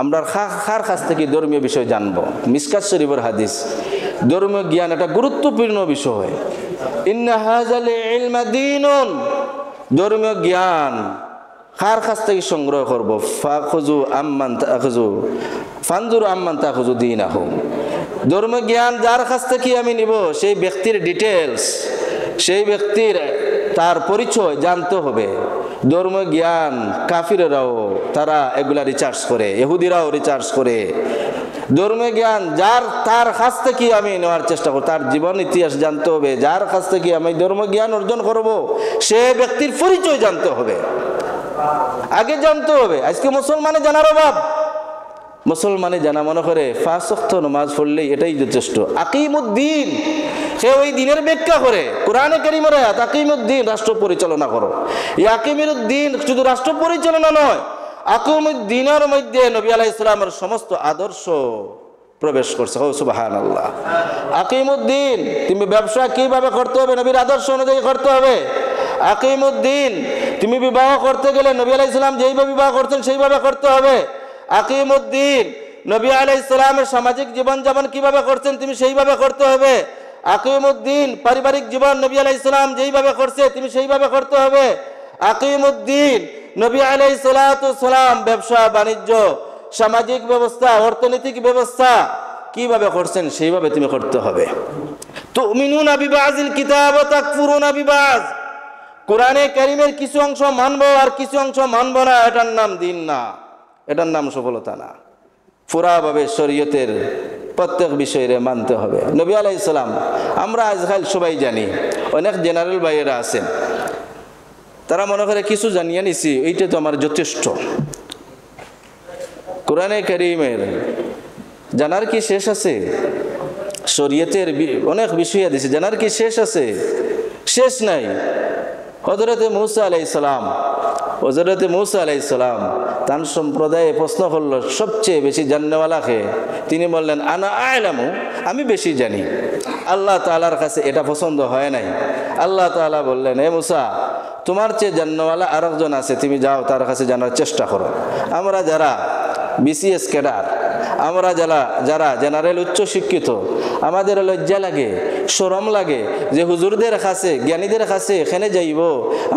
আমরা কার কাছ থেকে ধর্মীয় বিষয় জানবো? মিশকাত শরীফের হাদিস, ধর্মীয় জ্ঞান একটা গুরুত্বপূর্ণ বিষয়। ইন্না হাযাল ইলমা দীনুন, ধর্মীয় জ্ঞান কার কাছ থেকে সংগ্রহ করব? ফাখুযু আম্মান তাখুযু ফানজুরু আম্মান তাখুযু দীনাহুম, ধর্মীয় জ্ঞান যার কাছ থেকে আমি নিব সেই ব্যক্তির ডিটেলস, সেই ব্যক্তির তার পরিচয় জানতে হবে। ধর্মীয় জ্ঞান কাফিরেরাও তারা এগুলা রিসার্চ করে, ইহুদিরাও রিসার্চ করে। ধর্মীয় জ্ঞান তার কাছ থেকে আমি নেওয়ার চেষ্টা করব, তার জীবন ইতিহাস জানতে হবে। যার কাছ থেকে আমি ধর্মীয় জ্ঞান অর্জন করব সে ব্যক্তির পরিচয় জানতে হবে, আগে জানতে হবে। আজকে মুসলমানে জানার অভাব। মুসলমানে জানা মনে করে 5 ওয়াক্ত নামাজ পড়লেই এটাই যথেষ্ট। আকিমুদ্দিন, সে ওই দিনের ব্যাখ্যা করে। কোরআনে কারীমের আয়াত, আকিমুদ্দিন, রাষ্ট্র পরিচালনা করো। এই আকিমুদ্দিন শুধু রাষ্ট্র পরিচালনা নয়, আকিমুদ্দিনের মধ্যে নবী আলাইহিস সালামের সমস্ত আদর্শ প্রবেশ করছে। ও সুবহানাল্লাহ। আকিমুদ্দিন, তুমি ব্যবসা কিভাবে করতে হবে নবীর আদর্শ অনুযায়ী করতে হবে। আকিমুদ্দিন, তুমি বিবাহ করতে গেলে নবী আলাইহিস সালাম যেইভাবে বিবাহ করতেন সেইভাবে করতে হবে। আকিমুদ্দিন, নবী আলাইহিস সালামের সামাজিক জীবনযাপন কিভাবে করছেন তুমি সেইভাবে করতে হবে। আকিমুদ্দিন, পারিবারিক জীবন নবী আলাইহিস সালাম যেইভাবে করছে তুমি সেইভাবে করতে হবে। আকিমুদ্দিন, নবী আলাইহিস সালাম ব্যবসা বাণিজ্য, সামাজিক ব্যবস্থা, অর্থনৈতিক ব্যবস্থা কিভাবে করছেন সেইভাবে তুমি করতে হবে। তুমিনুনা বিবাযিল কিতাব ওয়া তাকফুরুনা বিবায, কোরআনে কারীমের কিছু অংশ মানবো আর কিছু অংশ মানবো না, এটার নাম দ্বীন না, এটার নাম সফলতা না। পুরাভাবে শরীয়তের প্রত্যেক বিষয়ে মানতে হবে। নবী আলাইহিস সালাম, আমরা আজকাল সবাই জানি, অনেক জেনারেল ভাইয়েরা আছেন, তারা মনে করে কিছু জানিয়ে নিছি এইটা তো আমার যথেষ্ট। কোরআনে কারীমের জানার কি শেষ আছে? শরীয়তের অনেক বিষয় দিছে, জানার কি শেষ আছে? শেষ নাই। হযরতে মূসা আলাইহিস সালাম হযরতে মূসা আলাইহিস সালাম তার সম্প্রদায়ে প্রশ্ন করলো সবচেয়ে বেশি জাননেওয়ালাকে, তিনি বললেন আনা আ'লামু, আমি বেশি জানি। আল্লাহ তাআলার কাছে এটা পছন্দ হয় নাই। আল্লাহ তাআলা বললেন, হে মূসা, তোমার চেয়ে জাননেওয়ালা আরেকজন আছে, তুমি যাও তার কাছে জানার চেষ্টা করো। আমরা যারা বিসিএস ক্যাডার, আমরা যারা জেনারেল উচ্চ শিক্ষিত, আমাদের লজ্জা লাগে, শরম লাগে যে হুজুরদের কাছে, জ্ঞানীদের কাছে এখানে যাইব,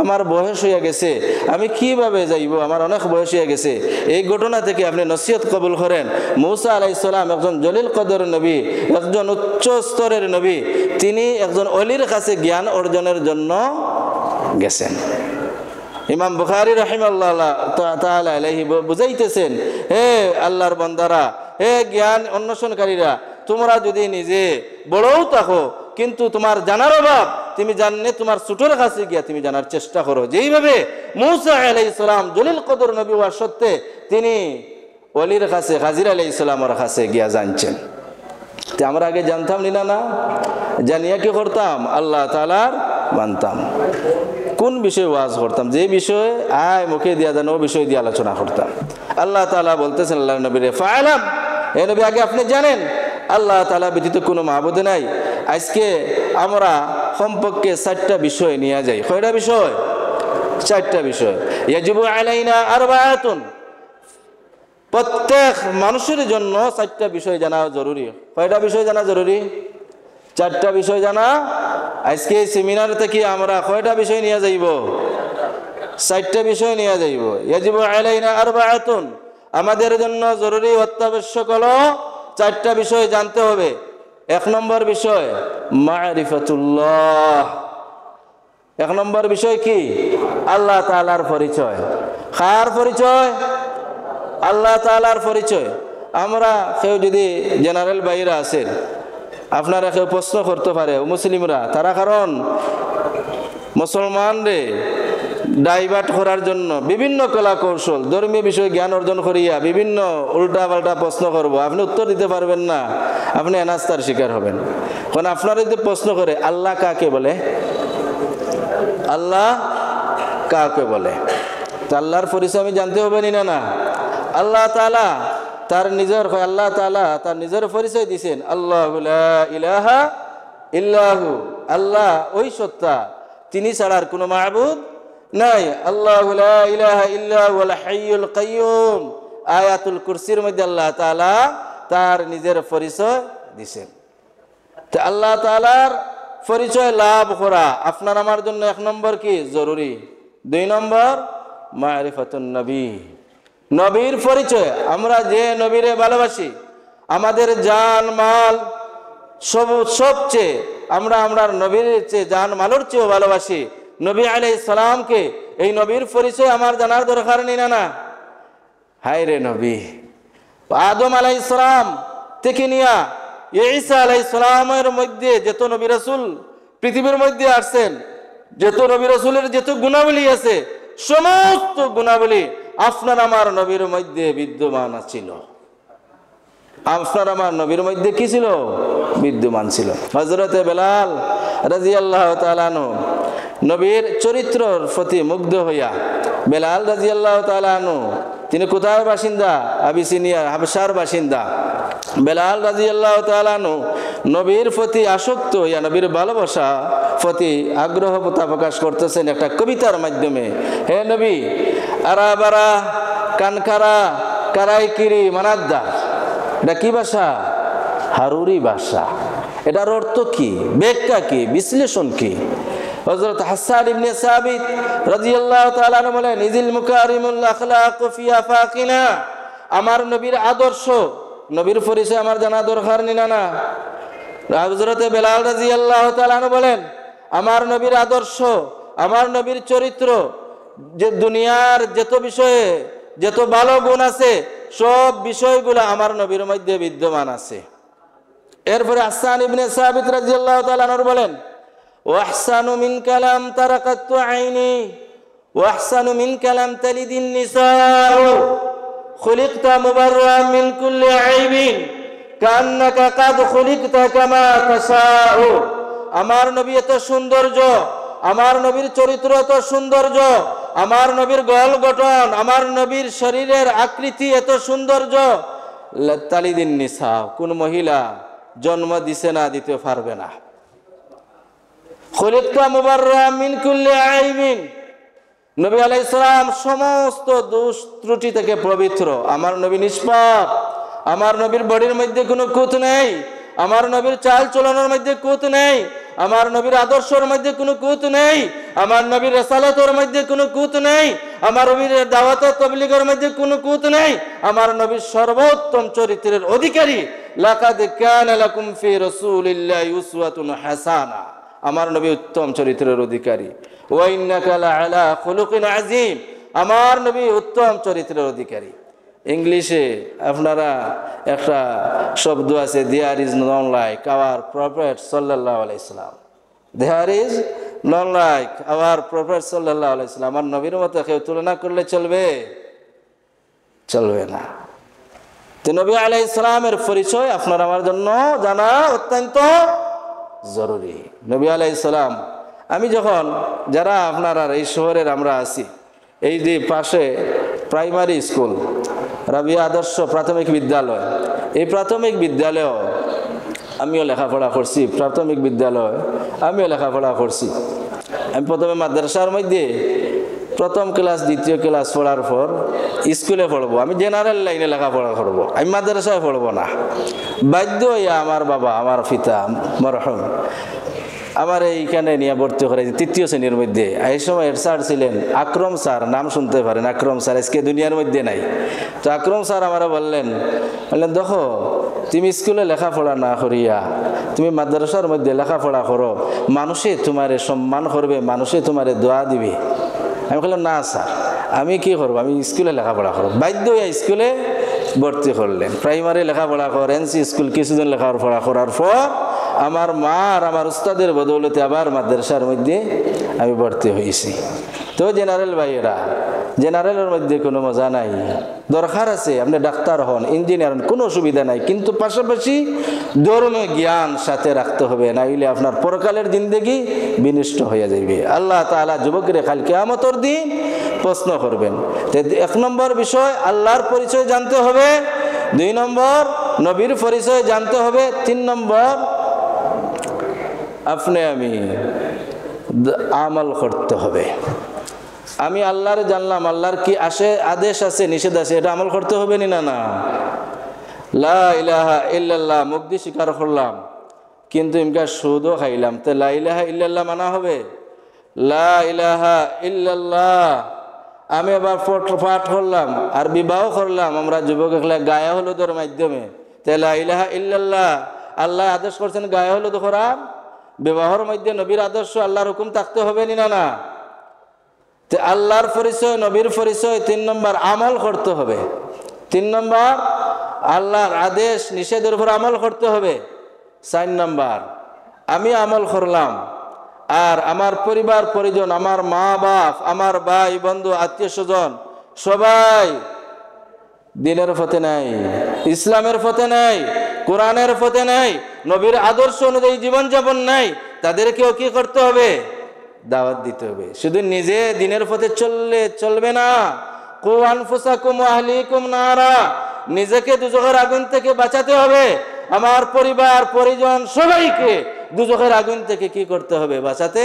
আমার বয়স হয়ে গেছে, আমি কিভাবে যাইব, আমার অনেক বয়স হয়ে গেছে। এই ঘটনা থেকে আপনি নসিহত কবুল করেন। মূসা আলাইহিস সালাম একজন জলিল কদর নবী, একজন উচ্চ স্তরের নবী, তিনি একজন অলির কাছে জ্ঞান অর্জনের জন্য গেছেন। ইমাম বুখারী রাহিমাহুল্লাহ তাআলা আলাইহি বুঝাইতেছেন, হে আল্লাহর বান্দারা, হে জ্ঞান অন্বেষণকারীরা, তোমরা যদি নিজে বড়ও থাকো কিন্তু তোমার জানার অভাব, তুমি জানলে তোমার ছোটর কাছে গিয়া তুমি জানার চেষ্টা করো। যেইভাবে মূসা আলাইহিস সালাম জলিল কদর নবী হওয়ার সত্ত্বে তিনি ওলির কাছে, খাজির আলাইহিস সালামের কাছে গিয়া জানছেন। তো আমরা আগে জানতাম না, জানিয়া কি করতাম? আল্লাহ তাআলার মানতাম। কোন বিষয়ে ওয়াজ করতাম? যে বিষয়ে মুখে দিয়া জানো ও বিষয় দিয়ে আলোচনা করতাম। আল্লাহ তাআলা বলতেছেন আল্লাহর নবীরে, ফাআলাম, হে নবী আগে আপনি জানেন আল্লাহ তাআলা ব্যতীত কোনো মাবুদ নাই। আজকে আমরা কমপক্ষে 4টা বিষয় নিয়ে যাই। কয়টা বিষয়? 4টা বিষয়। ইয়াজিবু আলাইনা আরবাআতুন, প্রত্যেক মানুষের জন্য 4টা বিষয় জানা জরুরি। কয়টা বিষয় জানা জরুরি? 4টা বিষয় জানা। আজকে এই সেমিনার থেকে আমরা কয়টা বিষয় নিয়ে যাইব? 4টা বিষয় নিয়ে যাইব। ইয়াজিবু আলাইনা আরবাআতুন, আমাদের জন্য জরুরি অত্যাবশ্যক হলো 4টা বিষয় জানতে হবে। 1 নম্বর বিষয় মারিফাতুল্লাহ। 1 নম্বর বিষয় কি? আল্লাহ তাআলার পরিচয়। কার পরিচয়? আল্লাহ তাআলার পরিচয়। আমরা কেউ যদি জেনারেল বাইরা আছেন, আপনারা কেউ প্রশ্ন করতে পারে, মুসলিমরা তারা কারণ মুসলমানরে ডাইভার্ট করার জন্য বিভিন্ন কলা কৌশল, ধর্মীয় বিষয়ে জ্ঞান অর্জন করিয়া বিভিন্ন উল্টা পাল্টা প্রশ্ন করব, আপনি উত্তর দিতে পারবেন না, আপনি অনাস্থার শিকার হবেন। কারণ আপনারা যদি প্রশ্ন করে আল্লাহ কাকে বলে, আল্লাহ কাকে বলে, তো আল্লাহর পরিচয় আমি জানতে হবে না। আল্লাহ তাআলা তার নিজের, আল্লাহ তাআলা তার নিজের পরিচয় দিয়েছেন, আল্লাহু লা ইলাহা ইল্লাহু, আল্লাহ ওই সত্তা, তিনি ছাড়া আর কোনো মাবুদ নাই। আল্লাহু লা ইলাহা ইল্লাহুল হাইয়ুল কাইয়্যুম, আয়াতুল কুরসির মধ্যে আল্লাহ তাআলা তার নিজের পরিচয় দিয়েছেন। তো আল্লাহ তাআলার পরিচয় লাভ করা আপনার আমার জন্য 1 নম্বর কি জরুরি। 2 নম্বর মারিফাতুন নবী, নবীর পরিচয়। আমরা যে নবীরে ভালোবাসি, আমাদের জান মাল সবচেয়ে আমরা নবীর চেয়ে জান মালের চেয়েও ভালোবাসি নবী আলাইহিস সালামকে। এই নবীর পরিচয় আমার জানার দরকার নেই না। হায় রে নবী, আদম আলাইহিস সালাম থেকে নিয়া ঈসা আলাইহিস সালামের মধ্যে যত নবী রাসূল পৃথিবীর মধ্যে আসছেন, যত নবী রাসূলের যত গুণাবলী আছে, সমস্ত গুণাবলী আপনার আমার নবীর মধ্যে বিদ্যমান ছিল। আপনার আমার নবীর মধ্যে কি ছিল? বিদ্যমান ছিল। হযরতে বেলাল রাদিয়াল্লাহু তাআলা আনহু নবীর চরিত্রের প্রতি মুগ্ধ হইয়া, বেলাল রাদিয়াল্লাহু তাআলা আনহু তিনি কোথায় বাসিন্দা? আবিসিনিয়া, হাবশার বাসিন্দা। বেলাল রাদিয়াল্লাহু তাআলা আনহু নবীর প্রতি আসক্ত হইয়া, নবীর ভালোবাসা প্রতি আগ্রহ প্রকাশ করতেছেন একটা কবিতার মাধ্যমে। হে নবী, আরাবারা কানকারা কারাইকিরি মানাদ্দা, এটা কি ভাষা? হারুরি ভাষা। এটার অর্থ কি, ব্যাখ্যা কি, বিশ্লেষণ কি? হযরত হাসান ইবনে সাবিত রাদিয়াল্লাহু তাআলা আনহু বলেন, ইজিল মুকারিমুল আখলাক ফি আফাকিনা, আমার নবীর আদর্শ, নবীর পরিচয় আমার জানা দরকার না। হযরত বেলাল রাদিয়াল্লাহু তাআলা আনহু বলেন, আমার নবীর আদর্শ, আমার নবীর চরিত্র, যে দুনিয়ার যত বিষয়ে যত ভালো গুণ আছে সব বিষয়গুলো আমার নবীর মধ্যে বিদ্যমান আছে। এরপরে হাসান ইবনে সাবিত রাদিয়াল্লাহু তাআলা আনহু বলেন, ওয়াহসানু মিন কালাম তারাকাতু আইনি ওয়াহসানু মিন কালাম তালিদিন নিসাউ খুলিকতা মুবাররাম মিন কুল্লি আইবিন কান্নাকা কাদ খুলিকতা কামা তাশাউ। আমার নবী এত সৌন্দর্য, আমার নবীর চরিত্র এত সৌন্দর্য, আমার নবীর গল গঠন, আমার নবীর শরীরের আকৃতি এত সৌন্দর্য, তালিদিন নিসা, কোন মহিলা জন্ম দিছে না, দিতে পারবে না। খুলিকতা মুবাররা মিন কুল্লি আইবিন, নবী আলাইহিস সালাম সমস্ত দোষ ত্রুটি থেকে পবিত্র। আমার নবী নিষ্পাপ, আমার নবীর বডির মধ্যে কোনো কুত নেই, আমার নবীর চাল চলনের মধ্যে কুত নেই, আমার নবীর আদর্শের মধ্যে কোনো কুত নেই, আমার নবীর রিসালাতের মধ্যে কোনো কুত নেই, আমার নবীর দাওয়াত তাবলীগের মধ্যে কোনো কুত নেই। আমার নবীর সর্বোত্তম চরিত্রের অধিকারী। লাকাদ কানা লাকুম ফি রাসূলিল্লাহি উসওয়াতুন হাসানা, আমার নবী উত্তম চরিত্রের অধিকারী। ওয়া ইন্নাকা লাআলা খুলুকিন আযীম, আমার নবী উত্তম চরিত্রের অধিকারী। ইংলিশে আপনারা একটা শব্দ আছে, there is none like our prophet সাল্লাল্লাহু আলাইহি সাল্লাম। There is none like our prophet সাল্লাল্লাহু আলাইহি সাল্লাম। আমার নবীর মতো কেউ তুলনা করলে চলবে? চলবে না। তো নবী আলাইহিস সালামের পরিচয় আপনার আমার জন্য জানা অত্যন্ত জরুরি। নবী আলাইহিস সালাম, আমি যখন যারা আপনারা এই শহরের আমরা আছি, এই যে পাশে প্রাইমারি স্কুল রাবিয়া আদর্শ প্রাথমিক বিদ্যালয়, এই প্রাথমিক বিদ্যালয় আমিও লেখাপড়া করছি, প্রাথমিক বিদ্যালয় আমিও লেখাপড়া করছি। আমি প্রথমে মাদ্রাসার মধ্যে প্রথম ক্লাস দ্বিতীয় ক্লাস পড়ার পর স্কুলে পড়বো, আমি জেনারেল লাইনে লেখাপড়া করবো, আমি মাদ্রাসায় পড়বো না। বাধ্য হইয়া আমার বাবা, আমার পিতা মরহুম আমার এইখানে নিয়ে ভর্তি করে তৃতীয় শ্রেণীর মধ্যে। এই সময় হেড স্যার ছিলেন আকরম স্যার, নাম শুনতে পারেন, আকরম স্যার আজকে দুনিয়ার মধ্যে নাই। তো আকরম স্যার আমারা বললেন দেখো তুমি স্কুলে লেখাপড়া না করিয়া তুমি মাদ্রাসার মধ্যে লেখাপড়া করো, মানুষে তোমারে সম্মান করবে, মানুষে তোমারে দোয়া দিবে। আমি বললাম না স্যার, আমি কি করবো, আমি স্কুলে লেখাপড়া করবো। বাধ্য হইয়া স্কুলে ভর্তি করলেন। প্রাইমারি লেখাপড়া কর, এনসি স্কুল কিছুদিন লেখাপড়া করার পর আমার মা আর আমার উস্তাদের বদৌলতে আবার মাদ্রাসার মধ্যে আমি ভর্তি হয়েছি। তো জেনারেল ভাইয়েরা, জেনারেলের মধ্যে কোনো মজা নাই, দরকার আছে আপনি ডাক্তার হন, ইঞ্জিনিয়ার হন, কোনো অসুবিধা নাই, কিন্তু পাশাপাশি ধর্মীয় জ্ঞান সাথে রাখতে হবে, নাইলে আপনার পরকালের জিন্দেগি বিনষ্ট হয়ে যাবে। আল্লাহ তাআলা যুবকরে কাল কিয়ামতের দিন প্রশ্ন করবেন। এক নম্বর বিষয় আল্লাহর পরিচয় জানতে হবে, 2 নম্বর নবীর পরিচয় জানতে হবে, 3 নম্বর আপনি আমি আমল করতে হবে। আমি আল্লাহর জানলাম, আল্লাহর কি আদেশ আছে নিষেধ আছে, এটা আমল করতে হবে নি না? না, লা ইলাহা ইল্লাল্লাহ মুখ দিয়ে স্বীকার করলাম, কিন্তু ইনকা সুদও খাইলাম, তো লা ইলাহা ইল্লাল্লাহ মানা হবে? লা ইলাহা ইল্লাল্লাহ আমি আবার পাঠ করলাম আর বিবাহ করলাম, আমরা যুবক একলা গায়ে হলুদের মাধ্যমে, তো লা ইলাহা ইল্লাল্লাহ আল্লাহ আদেশ করছেন গায়ে হলুদ করা, বিবাহর মধ্যে নবীর আদর্শ আল্লাহর হুকুম থাকতে হবে নি না? না। তো আল্লাহর পরিচয়, নবীর পরিচয়, 3 নম্বর আমল করতে হবে। 3 নম্বর আল্লাহর আদেশ নিষেধের উপর আমল করতে হবে। 4 নম্বর আমি আমল করলাম আর আমার পরিবার পরিজন, আমার মা বাপ, আমার ভাই বন্ধু আত্মীয় স্বজন সবাই দিনের পথে নাই, ইসলামের পথে নাই, কোরআনের পথে নাই, নবীর আদর্শ অনুযায়ী জীবনযাপন নাই, তাদেরকেও কি করতে হবে? দাওয়াত দিতে হবে। শুধু নিজে দিনের পথে চললে চলবে না। কু আনফুসাকুম ওয়া আহলিকুম নারা, নিজেকে দুজখের আগুন থেকে বাঁচাতে হবে, আমার পরিবার পরিজন সবাইকে দুজখের আগুন থেকে কি করতে হবে? বাঁচাতে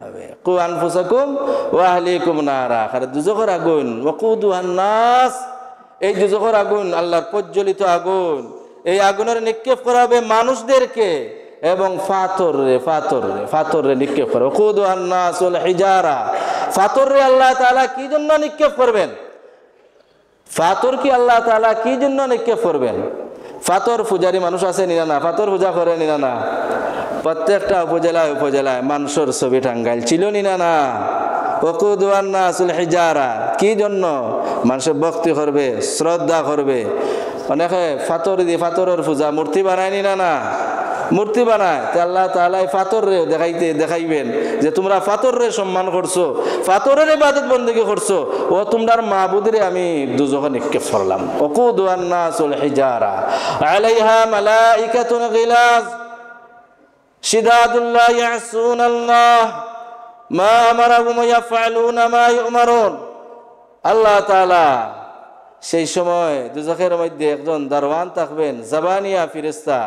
হবে। কু আনফুসাকুম ওয়া আহলিকুম নারা, আর দুজখের আগুন ওয়াকুদুহান নাস, এই দুজখের আগুন আল্লাহর প্রজ্বলিত আগুন, এই আগুনের নিক্ষেপ করা হবে মানুষদেরকে এবং ফাতরে নিক্ষেপ করবে। ওয়াকুদুহান নাস ওয়াল হিজারা, ফাতরে আল্লাহ তাআলা কি জন্য নিক্ষেপ করবেন? ফাতর কি আল্লাহ তাআলা কি জন্য নিক্ষেপ করবেন? ফাতর পূজারী মানুষ আছে নিনা না? ফাতর পূজা করে নিনা না? প্রত্যেকটা উপজেলায় উপজেলায় মানুষের ছবি টাঙ্গাইল ছিল নিনা না? ওয়াকুদুহান নাস ওয়াল হিজারা, কি জন্য? মানুষের ভক্তি করবে, শ্রদ্ধা করবে। অনেকে ফাতর দিয়ে ফাতরের পূজা মূর্তি বানায় নিনা না? মূর্তি বানায়। তে আল্লাহ তাআলা ফাতর রে দেখাইবেন যে তোমরা ফাতর রে সম্মান করছো, ফাতরের ইবাদত বন্দেগী করছো, ও তোমরার মাবুদরে আমি দুজখে নিক্ষেপ করলাম। ওয়াকুদুহান নাস ওয়াল হিজারা আলাইহা মালাইকাতুন গিলাজ শিদাদুল্লাহ ইয়াসুনাল্লাহ মা আমারাহুম ইয়াফআলুনা মা ইউমারুন। আল্লাহ তাআলা সেই সময় দুজখের মধ্যে একজন দারওয়ান থাকবেন, জাবানিয়া ফেরেশতা,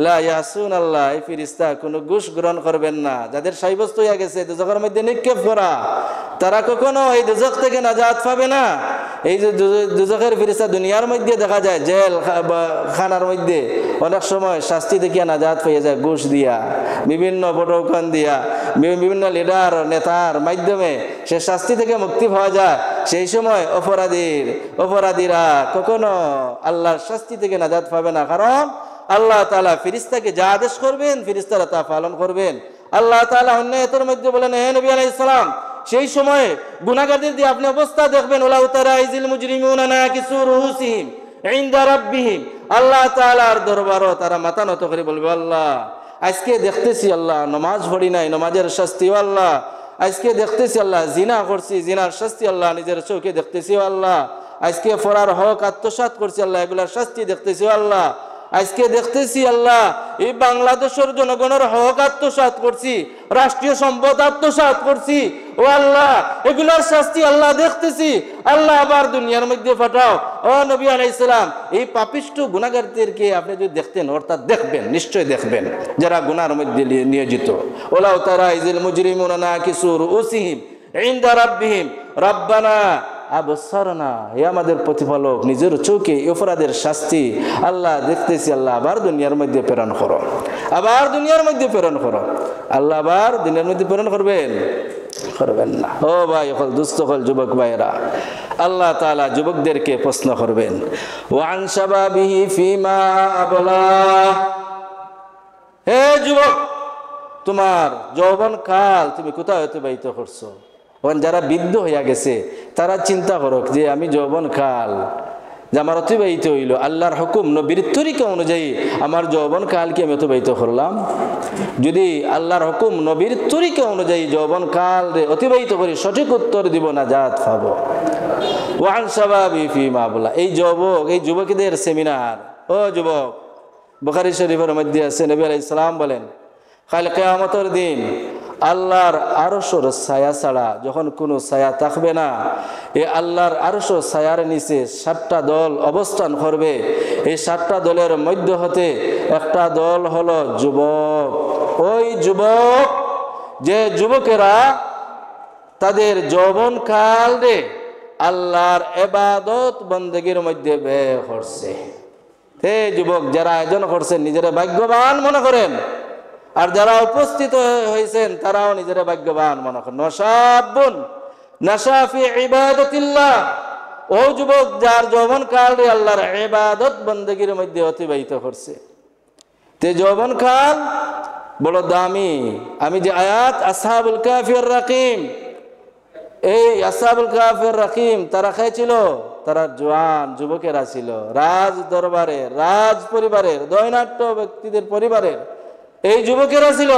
লা ইয়াসুন আল্লাহ, এই ফেরেশতা কোনো ঘুষ গ্রহণ করবেন না। যাদের সাব্যস্ত হয়ে গেছে দুজখের মধ্যে নিক্ষেপ করা, তারা কখনো এই দুজখ থেকে নাজাত পাবে না। এই যে দুজখের ফেরেশতা দুনিয়ার মধ্যে দেখা যায় জেল খানার মধ্যে অনেক সময় শাস্তি থেকে নাজাত পেয়ে যায়, ঘুষ দিয়া, বিভিন্ন প্রটোকন দিয়া, বিভিন্ন লিডার নেতার মাধ্যমে সে শাস্তি থেকে মুক্তি পাওয়া যায়। সেই সময় অপরাধীরা কখনো আল্লাহর শাস্তি থেকে নাজাত পাবে না, কারণ আল্লাহ তাআলা ফেরেশতাকে যা আদেশ করবেন ফেরেশতারা তা পালন করবেন। আল্লাহ তাআলা অন্য আয়াতের মধ্যে বলেন, হে নবী আলাইহিস সালাম, সেই সময় গুনাহগারদের দিয়ে আপনি অবস্থা দেখবেন, ওয়ালাউ তারা ইযিল মুজরিমুনা নাকিসু রুউসিহিম ইনদা রাব্বিহিম, আল্লাহ তাআলার দরবারও তারা মাথা নত করে বলবে, আল্লাহ আজকে দেখতেছি আল্লাহ নামাজ পড়ি নাই, নামাজের শাস্তি, আল্লাহ আজকে দেখতেছি আল্লাহ জিনা করছি, জিনার শাস্তি আল্লাহ নিজের চোখে দেখতেছি, আল্লাহ আজকে ফরার হক আত্মসাৎ করছি, আল্লাহ এগুলার শাস্তি দেখতেছি, আল্লাহ আজকে দেখতেছি আল্লাহ এই বাংলাদেশের জনগণের হক আত্মসাৎ করছি, রাষ্ট্রীয় সম্পদ আত্মসাৎ করছি, ও আল্লাহ এগুলার শাস্তি আল্লাহ দেখতেছি, আল্লাহ আবার দুনিয়ার মধ্যে পাঠাও। ও নবী আলাইহিস সালাম, এই পাপিষ্ঠ গুনাহগারদেরকে আপনি যদি দেখতেন, অর্থাৎ দেখবেন, নিশ্চয় দেখবেন, যারা গুনার মধ্যে নিয়োজিত। ওয়ালাউ তারা ইযিল মুজরিমুনা নাকিসু রুউসিহিম ইনদা রাব্বিহিম রাব্বানা আবসারনা, হে আমাদের প্রতিপালক, নিজের চোখে অপরাধের শাস্তি আল্লাহ দেখতেছি, আল্লাহ আবার দুনিয়ার মধ্যে প্রেরণ করো, আবার দুনিয়ার মধ্যে প্রেরণ করো। আল্লাহ আবার দুনিয়ার মধ্যে প্রেরণ করবেন? করবেন না। ও ভাই হল, দুস্থ হল যুবক ভাইরা, আল্লাহ তাআলা যুবকদেরকে প্রশ্ন করবেন, ওয়ান শাবাবিহি ফিমা আবলা, হে যুবক তোমার যৌবন কাল তুমি কোথায় অতিবাহিত করছো? যারা বৃদ্ধ হইয়া গেছে তারা চিন্তা করুক যে আমি যৌবন কাল যে আমার অতিবাহিত হইল, আল্লাহর হুকুম নবীর তরিকা অনুযায়ী আমার যৌবন কালকে আমি অতিবাহিত করলাম। যদি আল্লাহর হুকুম নবীর তরিকা অনুযায়ী যৌবন কাল অতিবাহিত করি, সঠিক উত্তর দিব, নাজাত পাবো। ওয়ান শাবাবি ফিমা আবলা, এই যুবকদের সেমিনার। ও যুবক, বুখারী শরীফের মধ্যে আছে, নবী আলাইহিস সালাম বলেন, কাল কিয়ামতের দিন আল্লাহর আরশের ছায়া ছাড়া যখন কোনো ছায়া থাকবে না, এই আল্লাহর আরশের ছায়ার নিচে 7টা দল অবস্থান করবে। এই 7টা দলের মধ্য হতে একটা দল হলো যুবক। ওই যুবক, যে যুবকেরা তাদের যৌবন কালে আল্লাহর ইবাদত বন্দেগীর মধ্যে ব্যয় করছে। হে যুবক, যারা আয়োজন করছেন নিজেরা ভাগ্যবান মনে করেন, আর যারা উপস্থিত হয়েছেন তারাও নিজেরা ভাগ্যবান মনে করেন। নশাবুন নাশা ফি ইবাদাতিল্লাহ, ও যুবক যার যৌবন কাল আল্লাহর ইবাদত বন্দেগীর মধ্যে অতিবাহিত করছে। তে যৌবন কাল বড় দামি। আমি যে আয়াত আসহাবুল কাফির রাকিম, এই আসহাবুল কাফির রাকিম তারা খেয়েছিল, তারা জওয়ান যুবকেরা ছিল, রাজ দরবারের, রাজ পরিবারের, দৈনাট্য ব্যক্তিদের পরিবারের এই যুবকেরা ছিল।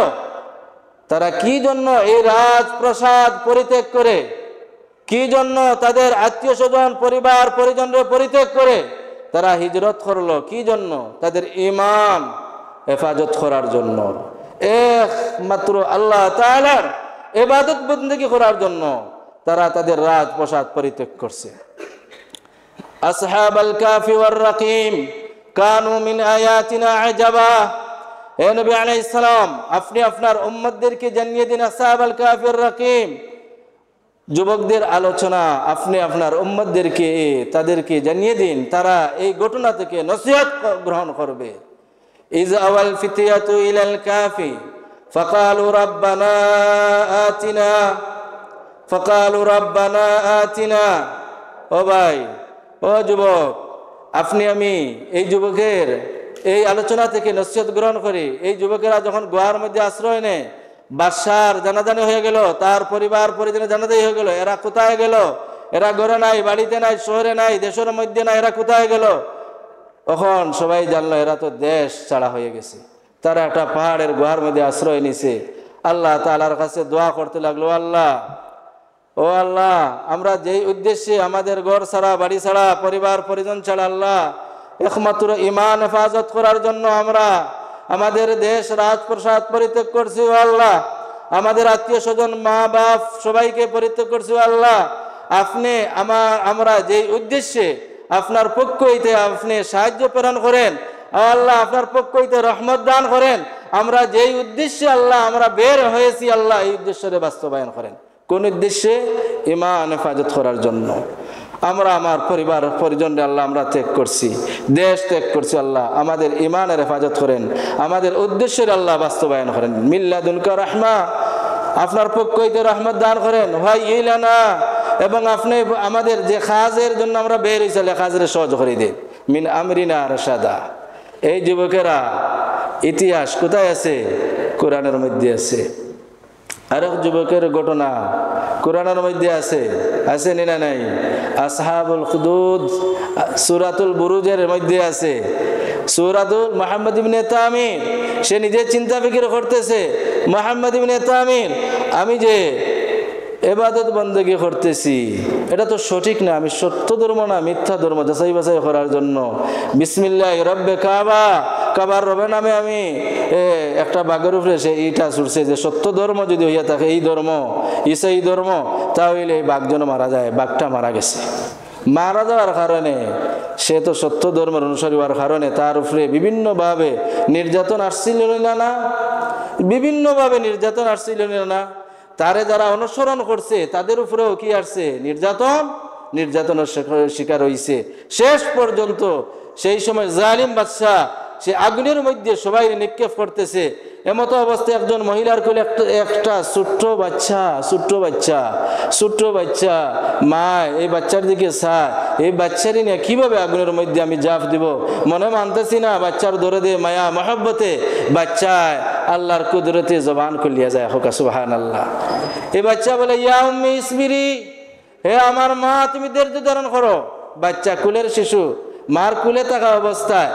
তারা কি জন্য এই রাজপ্রাসাদ পরিত্যাগ করে, কি জন্য তাদের আত্মীয় স্বজন পরিবার পরিজনকে পরিত্যাগ করে তারা হিজরত করলো? কি জন্য? তাদের ঈমান হেফাজত করার জন্য, একমাত্র আল্লাহ তাআলার ইবাদত বন্দেগী করার জন্য তারা তাদের রাজপ্রাসাদ পরিত্যাগ করছে। আসহাবাল কাফি ওয়ার রাকিম কানু মিন আয়াতিনা আজাবা, হে নবী আলাইহিস সালাম আপনি আপনার উম্মতদেরকে জানিয়ে দিন, আসহাবাল কাফির রাকিম যুবকদের আলোচনা আপনি আপনার উম্মতদেরকে তাদেরকে জানিয়ে দিন, তারা এই ঘটনা থেকে নসিহত গ্রহণ করবে। ইজ আওয়াল ফিতিয়াতু ইলাল কাফি ফাকালু রাব্বানা আতিনা, ও ভাই, ও যুবক, আপনি আমি এই যুবকের এই আলোচনা থেকে নসিহত গ্রহণ করি। এই যুবকেরা যখন গুহার মধ্যে আশ্রয় নেয়, বাদশার জানাজানি হয়ে গেল, তার পরিবার পরিজনের জানাজানি হয়ে গেল, এরা কোথায় গেল? এরা ঘরে নাই, বাড়িতে নাই, শহরে নাই, দেশের মধ্যে নাই, এরা কোথায় গেল? তখন সবাই জানলো এরা তো দেশ ছাড়া হয়ে গেছে। তারা একটা পাহাড়ের গুহার মধ্যে আশ্রয় নিছে। আল্লাহ তাআলার কাছে দোয়া করতে লাগলো, আল্লাহ, ও আল্লাহ, আমরা যেই উদ্দেশ্যে আমাদের ঘর ছাড়া, বাড়ি ছাড়া, পরিবার পরিজন ছাড়া আল্লাহ একমাত্র ঈমান হেফাজত করার জন্য আমরা আমাদের দেশ রাজপ্রাসাদ পরিত্যাগ করছি, ও আল্লাহ, আমাদের আত্মীয় স্বজন, মা বাপ সবাইকে পরিত্যাগ করছি আল্লাহ। আপনি আমরা যেই উদ্দেশ্যে আপনার পক্ষ হইতে আপনি সাহায্য প্রেরণ করেন আল্লাহ, আপনার পক্ষ হইতে রহমত দান করেন, আমরা যেই উদ্দেশ্যে আল্লাহ আমরা বের হয়েছি আল্লাহ, এই উদ্দেশ্যে বাস্তবায়ন করেন। কোন উদ্দেশ্যে? ঈমান হেফাজত করার জন্য। আমরা আমার পরিবার পরিজনরে আল্লাহ আমরা ত্যাগ করছি, দেশ ত্যাগ করছি আল্লাহ, আমাদের ঈমানের হেফাজত করেন, আমাদের উদ্দেশ্যের আল্লাহ বাস্তবায়ন করেন। মিল্লাদুনকা রাহমা, আপনার পক্ষ হইতে রহমত দান করেন। ভাই ইলানা, এবং আপনি আমাদের যে কাজের জন্য আমরা বের হয়েছি কাজের সহজ করে দিন। মিন আমরিনা রাশাদা। এই যুবকেরা ইতিহাস কোথায় আছে? কোরআনের মধ্যে আছে। আরেক যুবকের ঘটনা কোরআনের মধ্যে আছে, আছে না নাই? আসহাবুল খুদুদ সূরাতুল বুরুজের মধ্যে আছে। সূরাতুল মুহাম্মদ ইবনে তামির, সে নিজে চিন্তা ফিকির করতেছে, মুহাম্মদ ইবনে তামির আমি যে ইবাদত বন্দেগী করতেছি এটা তো সঠিক না, আমি সত্য ধর্ম না মিথ্যা ধর্ম যাচাই বাছাই করার জন্য বিসমিল্লাহ রব্বে কাবা, কাবার রবের নামে আমি একটা বাঘের উপরে সে ইটা ছুটছে যে সত্য ধর্ম যদি হইয়া থাকে, এই ধর্ম ঈসাই ধর্ম, তাহলে এই বাঘ যেন মারা যায়। বাঘটা মারা গেছে। মারা যাওয়ার কারণে সে তো সত্য ধর্মের অনুসারী হওয়ার কারণে তার উপরে বিভিন্নভাবে নির্যাতন আসছিল না, বিভিন্নভাবে নির্যাতন আসছিল না। তারে যারা অনুসরণ করছে তাদের উপরেও কি আসছে? নির্যাতনের শিকার হইছে। শেষ পর্যন্ত সেই সময় জালিম বাদশা সে আগুনের মধ্যে সবাই নিক্ষেপ করতেছে। এমতো অবস্থায় একজন মহিলার কোলে একটা ছোট্ট বাচ্চা মা এই বাচ্চার দিকে চায়, এই বাচ্চারই নিয়ে কিভাবে আগুনের মধ্যে আমি জাফ দিব? মনে মানতেছি না। বাচ্চার ধরে দিয়ে মায়া মহব্বতে বাচ্চায় আল্লাহর কুদরতে জবান খুলিয়া যায়। হোক সুবহানাল্লাহ। এই বাচ্চা বলে ইয়া উম্মি ইসবিরি, হে আমার মা তুমি ধৈর্য ধারণ করো। বাচ্চা কুলের শিশু মার কুলে থাকা অবস্থায়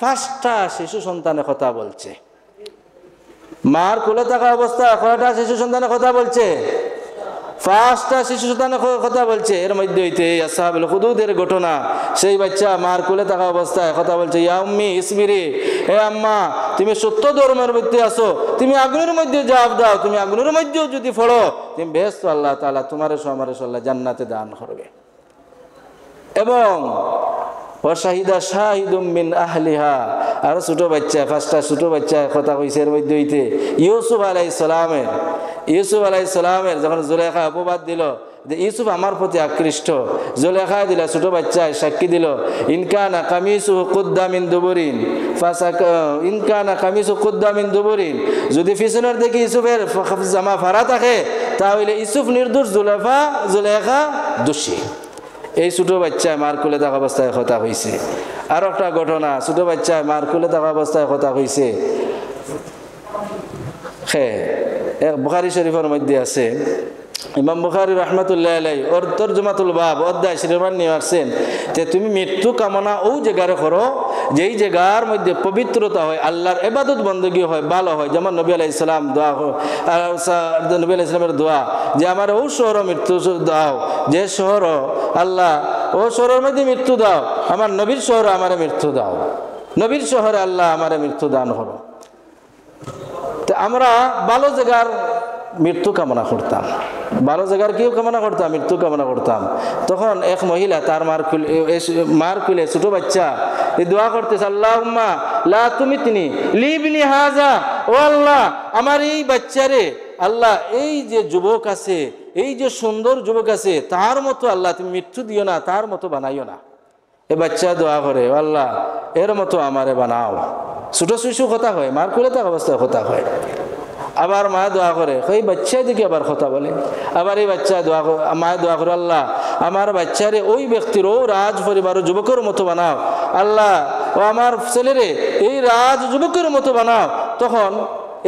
5টা শিশু সন্তানের কথা বলছে। মার কুলে থাকা অবস্থায় কয়টা শিশু সন্তানের কথা বলছে? 5টা শিশু সন্তানের কথা বলছে। এর মধ্যে হইতে আসহাবুল হুদুদের ঘটনা। সেই বাচ্চা মার কুলে থাকা অবস্থায় কথা বলছে ইয়া উম্মি ইসবিরি, হে আম্মা তুমি সত্য ধর্মের মধ্যে আসো, তুমি আগুনের মধ্যে জাফ দাও, তুমি আগুনের মধ্যেও যদি পড়ো তুমি বেহেশত আল্লাহ তাআলা তোমার আমারে আল্লাহ জান্নাতে দান করবে। এবং ওয়াশাহিদা শাহিদুম মিন আহলিহা, আর ছোট বাচ্চা 5টা ছোট বাচ্চা কথা কইছে। এর মধ্যে হইতে ইউসুফ আলাইহিস সালামের যখন জুলেখা অপবাদ দিল যে ইউসুফ আমার প্রতি আকৃষ্ট, জুলেখা দিল, ছোট বাচ্চায় সাক্ষী দিল ইনকানা কামিসুহু কুদ্দা মিন দুবুরিন, যদি পিছনের দিকে ইউসুফের জামা ফাড়া থাকে তাহলে ইউসুফ নির্দোষ, জুলেখা দোষী। এই ছোট বাচ্চায় মার কুলে থাকা অবস্থায় কথা হয়েছে। আর একটা ঘটনা, ছোট বাচ্চায় মার কুলে থাকা অবস্থায় কথা হয়েছে। বুখারী শরীফের মধ্যে আছে, ইমাম বুখারী রাহমাতুল্লাহ আলাইহি ওর তরজমাতুল বাব অধ্যায় শিরোনাম নিয়ে আসছেন যে তুমি মৃত্যু কামনা ও জায়গায় করো যেই জায়গার মধ্যে পবিত্রতা হয়, আল্লাহর ইবাদত বندگی হয়, ভালো হয়। যেমন নবী আলাইহিস সালাম দোয়া, নবী আলাইহিস সালামের দোয়া যে আমার ও শহর মৃত্যু দাও, যে শহর আল্লাহ ও শহরের মধ্যে মৃত্যু দাও, আমার নবীর শহরে আমার মৃত্যু দাও, নবীর শহরে আল্লাহ আমার মৃত্যু দান করো। তো আমরা ভালো জায়গার মৃত্যু কামনা করতাম, ভালো জায়গার কেউ কামনা করতাম, মৃত্যু কামনা করতাম। তখন এক মহিলা তার মার কুলে ছোট বাচ্চা এই দোয়া করতেছে আল্লাহুম্মা লা তুমিতনি লিবনি হাজা, ও আল্লাহ আমার এই বাচ্চারে আল্লাহ এই যে যুবক আছে, এই যে সুন্দর যুবক আছে তার মতো আল্লাহ তুমি মৃত্যু দিও না, তার মতো বানাইও না। এ বাচ্চা দোয়া করে আল্লাহ এর মতো আমারে বানাও। ছোট শিশু কথা হয়, মার কুলে থাকা অবস্থায় কথা হয়। আবার মা দোয়া করে, ওই বাচ্চা দিকে আবার কথা বলে। আবার এই বাচ্চা মা দোয়া করে আল্লাহ আমার বাচ্চারে ওই ব্যক্তির ও রাজ পরিবার যুবকের মতো বানাও, আল্লাহ ও আমার ছেলেরে এই রাজ যুবকের মতো বানাও। তখন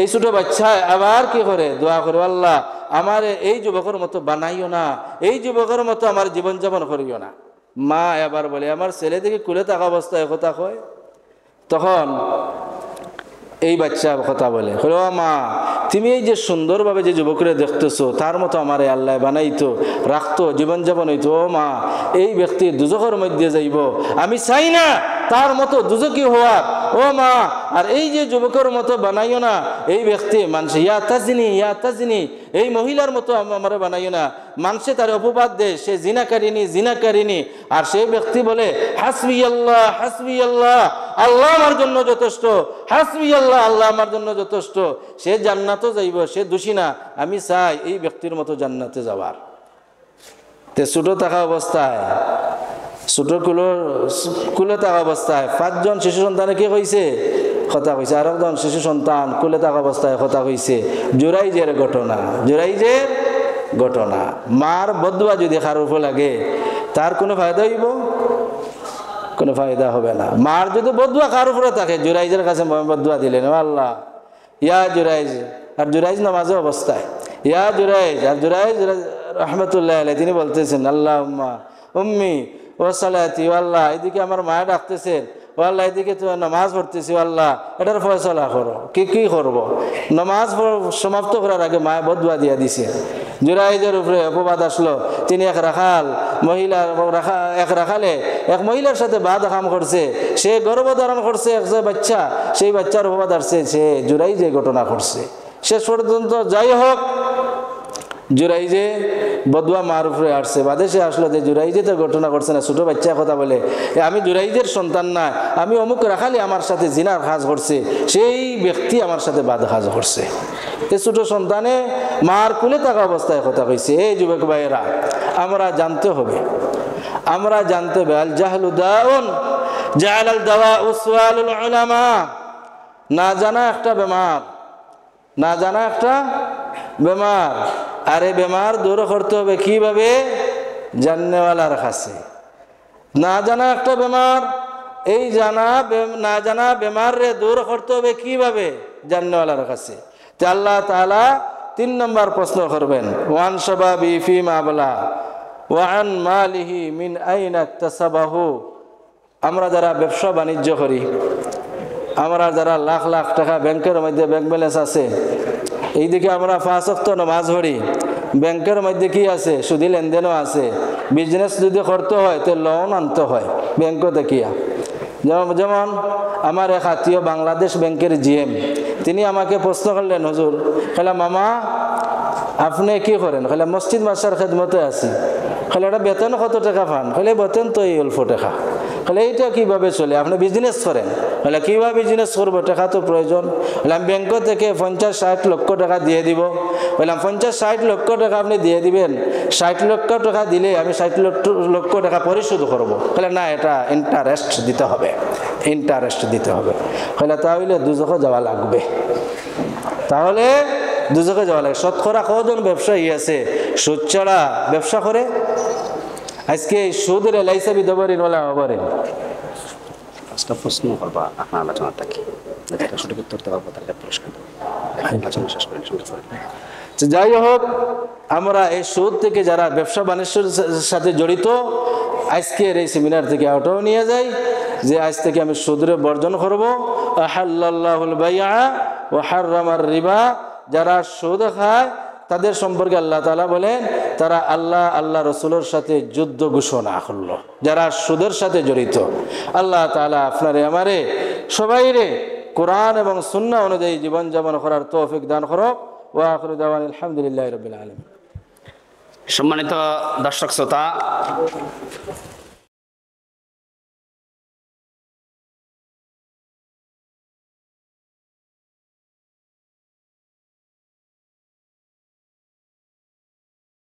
এই ছোট বাচ্চা আবার কি করে দোয়া করে আল্লাহ আমার এই যুবকের মতো বানাইও না, এই যুবকের মতো আমার জীবনযাপন করিও না। মা আবার বলে আমার ছেলে দিকে কুলে থাকা অবস্থায় কথা কয়। তখন এই বাচ্চা কথা বলে, হলো মা তুমি এই যে সুন্দরভাবে যে যুবকরে দেখতেছো তার মতো আমার আল্লাহ বানাইতো, রাখতো, জীবনযাপন হইতো। ও মা এই ব্যক্তি দুজকের মধ্যে যাইব, আমি চাই না তার মতো দুজকি হওয়ার। ও ও মা, আর এই যে যুবকের মতো বানাইও না এই ব্যক্তি মানুষ, ইয়া তাজনি, এই মহিলার মতো আমার বানাইও না। মানুষে তার অপবাদ দেয় সে জিনাকারিনী, আর সেই ব্যক্তি বলে হাসবি আল্লাহ, আল্লাহ আমার জন্য যথেষ্ট, হাসবি আল্লাহ, আল্লাহ আমার জন্য যথেষ্ট। সে জান্নাতও যাইব, সে দোষী না। আমি চাই এই ব্যক্তির মতো জান্নাতে যাওয়ার। তে ছোট থাকা অবস্থায়, ছোট কুলে থাকা অবস্থায় 5 জন শিশু সন্তানে কি কইছে? কথা কইছে। আর একজন শিশু সন্তান কুলে থাকা অবস্থায় কথা কইছে। জুরাইজের ঘটনা। মার বদুয়া যদি কারোর উপর লাগে তার কোনো ফায়দা হইব? কোনো ফায়দা হবে না। মার যদি বদুয়া কারোর উপরে থাকে, জুরাইজের কাছে বদুয়া দিলেন, আল্লাহ ইয়া জুরাইজ, আর জুরাইজ নামাজের অবস্থায় ইয়া জুরাইজ, আর জুরাইজ রহমতুল্লাহ আলাইহি তিনি বলতেছেন আল্লাহুম্মা উম্মি ও সালাতি, ও আল্লাহ এদিকে আমার মায়া ডাকতেছেন, ও আল্লাহ এদিকে তো নামাজ পড়তেছি, আল্লাহ এটার ফয়সালা করো। কি করব? নামাজ সমাপ্ত করার আগে মায়া বদুয়া দিয়া দিছে। জুরাইজের উপরে অপবাদ আসলো। তিনি এক রাখালে এক মহিলার সাথে বাদ কাম করছে, সে গর্ভধারণ করছে এক বাচ্চা, সেই বাচ্চার অপবাদ আসছে, সে জুরাইজে ঘটনা করছে। শেষ পর্যন্ত যাই হোক, জুরাইজে বদুয়া মার উপরে আসছে। বাদে সে আসলো যে জুরাইজে তো ঘটনা করছে না, ছোট বাচ্চা কথা বলে আমি জুরাইজের সন্তান না, আমি অমুক রাখালে আমার সাথে জিনার কাজ করছে, সেই ব্যক্তি আমার সাথে বাদ কাজ করছে। এই ছোট সন্তানে মার কুলে থাকা অবস্থায় কথা কইছে। এই যুবক ভাইয়েরা, আমরা জানতে হবে আল জাহলু দাউন জাআলাল দাওয়া উসওয়ালুল উলামা। না জানা একটা বেমার, আর এই বেমার দূর করতে হবে কিভাবে? জান্নেওয়ালার কাছে। না জানা একটা বেমার, এই না জানা বেমার রে দূর করতে হবে কিভাবে? জান্নেওয়ালার কাছে। তে আল্লাহ তাআলা 3 নম্বর প্রশ্ন করবেন, ওয়ান শাবাবি ফিমা আবলা ওয়ান মালিহি মিন আইনা ইকতাসাবাহু। আমরা যারা ব্যবসা বাণিজ্য করি, আমরা যারা লাখ লাখ টাকা ব্যাংকের মধ্যে ব্যাংক ব্যালেন্স আছে, এইদিকে আমরা 5 ওয়াক্ত নামাজ পড়ি, ব্যাংকের মধ্যে কি আছে? সুদি লেনদেনও আছে। বিজনেস যদি করতে হয় তো লোন আনতে হয় ব্যাংক দেখিয়া। যেমন আমার এক আত্মীয় বাংলাদেশ ব্যাংকের জিএম, তিনি আমাকে প্রশ্ন করলেন, হুজুর খেলা মামা আপনি কি করেন? খেলা মসজিদ মাসার খেদমতে আছি। খেলে এটা বেতন কত টাকা পান? খেলে বেতন তো এই অল্প টাকা। খেলে এইটা কীভাবে চলে? আপনি বিজনেস করেন? বলে কীভাবে বিজনেস করবো? টাকা তো প্রয়োজন। বললাম ব্যাংক থেকে 50-60 লক্ষ টাকা দিয়ে দিব। বললাম 50-60 লক্ষ টাকা আপনি দিয়ে দিবেন, 60 লক্ষ টাকা দিলে আমি 60 লক্ষ টাকা পরিশোধ করবো। বলে না, এটা ইন্টারেস্ট দিতে হবে। বলে তাহলে দুজকে যাওয়া লাগবে। শতকরা কজন ব্যবসায়ী আছে সুদ ছাড়া ব্যবসা করে? আজকে সুদের লাইসাবি দেবরেন বলা হবে। আজকে প্রশ্ন করবা আপনার আলোচনাটা কি, যেটা সঠিক উত্তর দিতে পারবো তাকে পুরস্কার দেবো। আলোচনা শেষ করে যাই হোক, আমরা এই সুদ থেকে যারা ব্যবসা বাণিজ্যের সাথে জড়িত, আজকের এই সেমিনার থেকে ওটাও নিয়ে যাই যে আজ থেকে আমি সুদের বর্জন করবো। আহাল্লাল্লাহুল বাইআ ওয়া হাররামার রিবা। যারা সুদ খায় তাদের সম্পর্কে আল্লাহ তাআলা বলেন তারা আল্লাহ রসুলের সাথে যুদ্ধ ঘোষণা করলো। যারা সুদের সাথে জড়িত, আল্লাহ তাআলা আপনারে আমারে সবাইরে কোরআন এবং সুন্নাহ অনুযায়ী জীবনযাপন করার তৌফিক দান করুক। ওয়া আখিরু দাওয়ানা আলহামদুলিল্লাহি রাব্বিল আলামিন। সম্মানিত দর্শক শ্রোতা,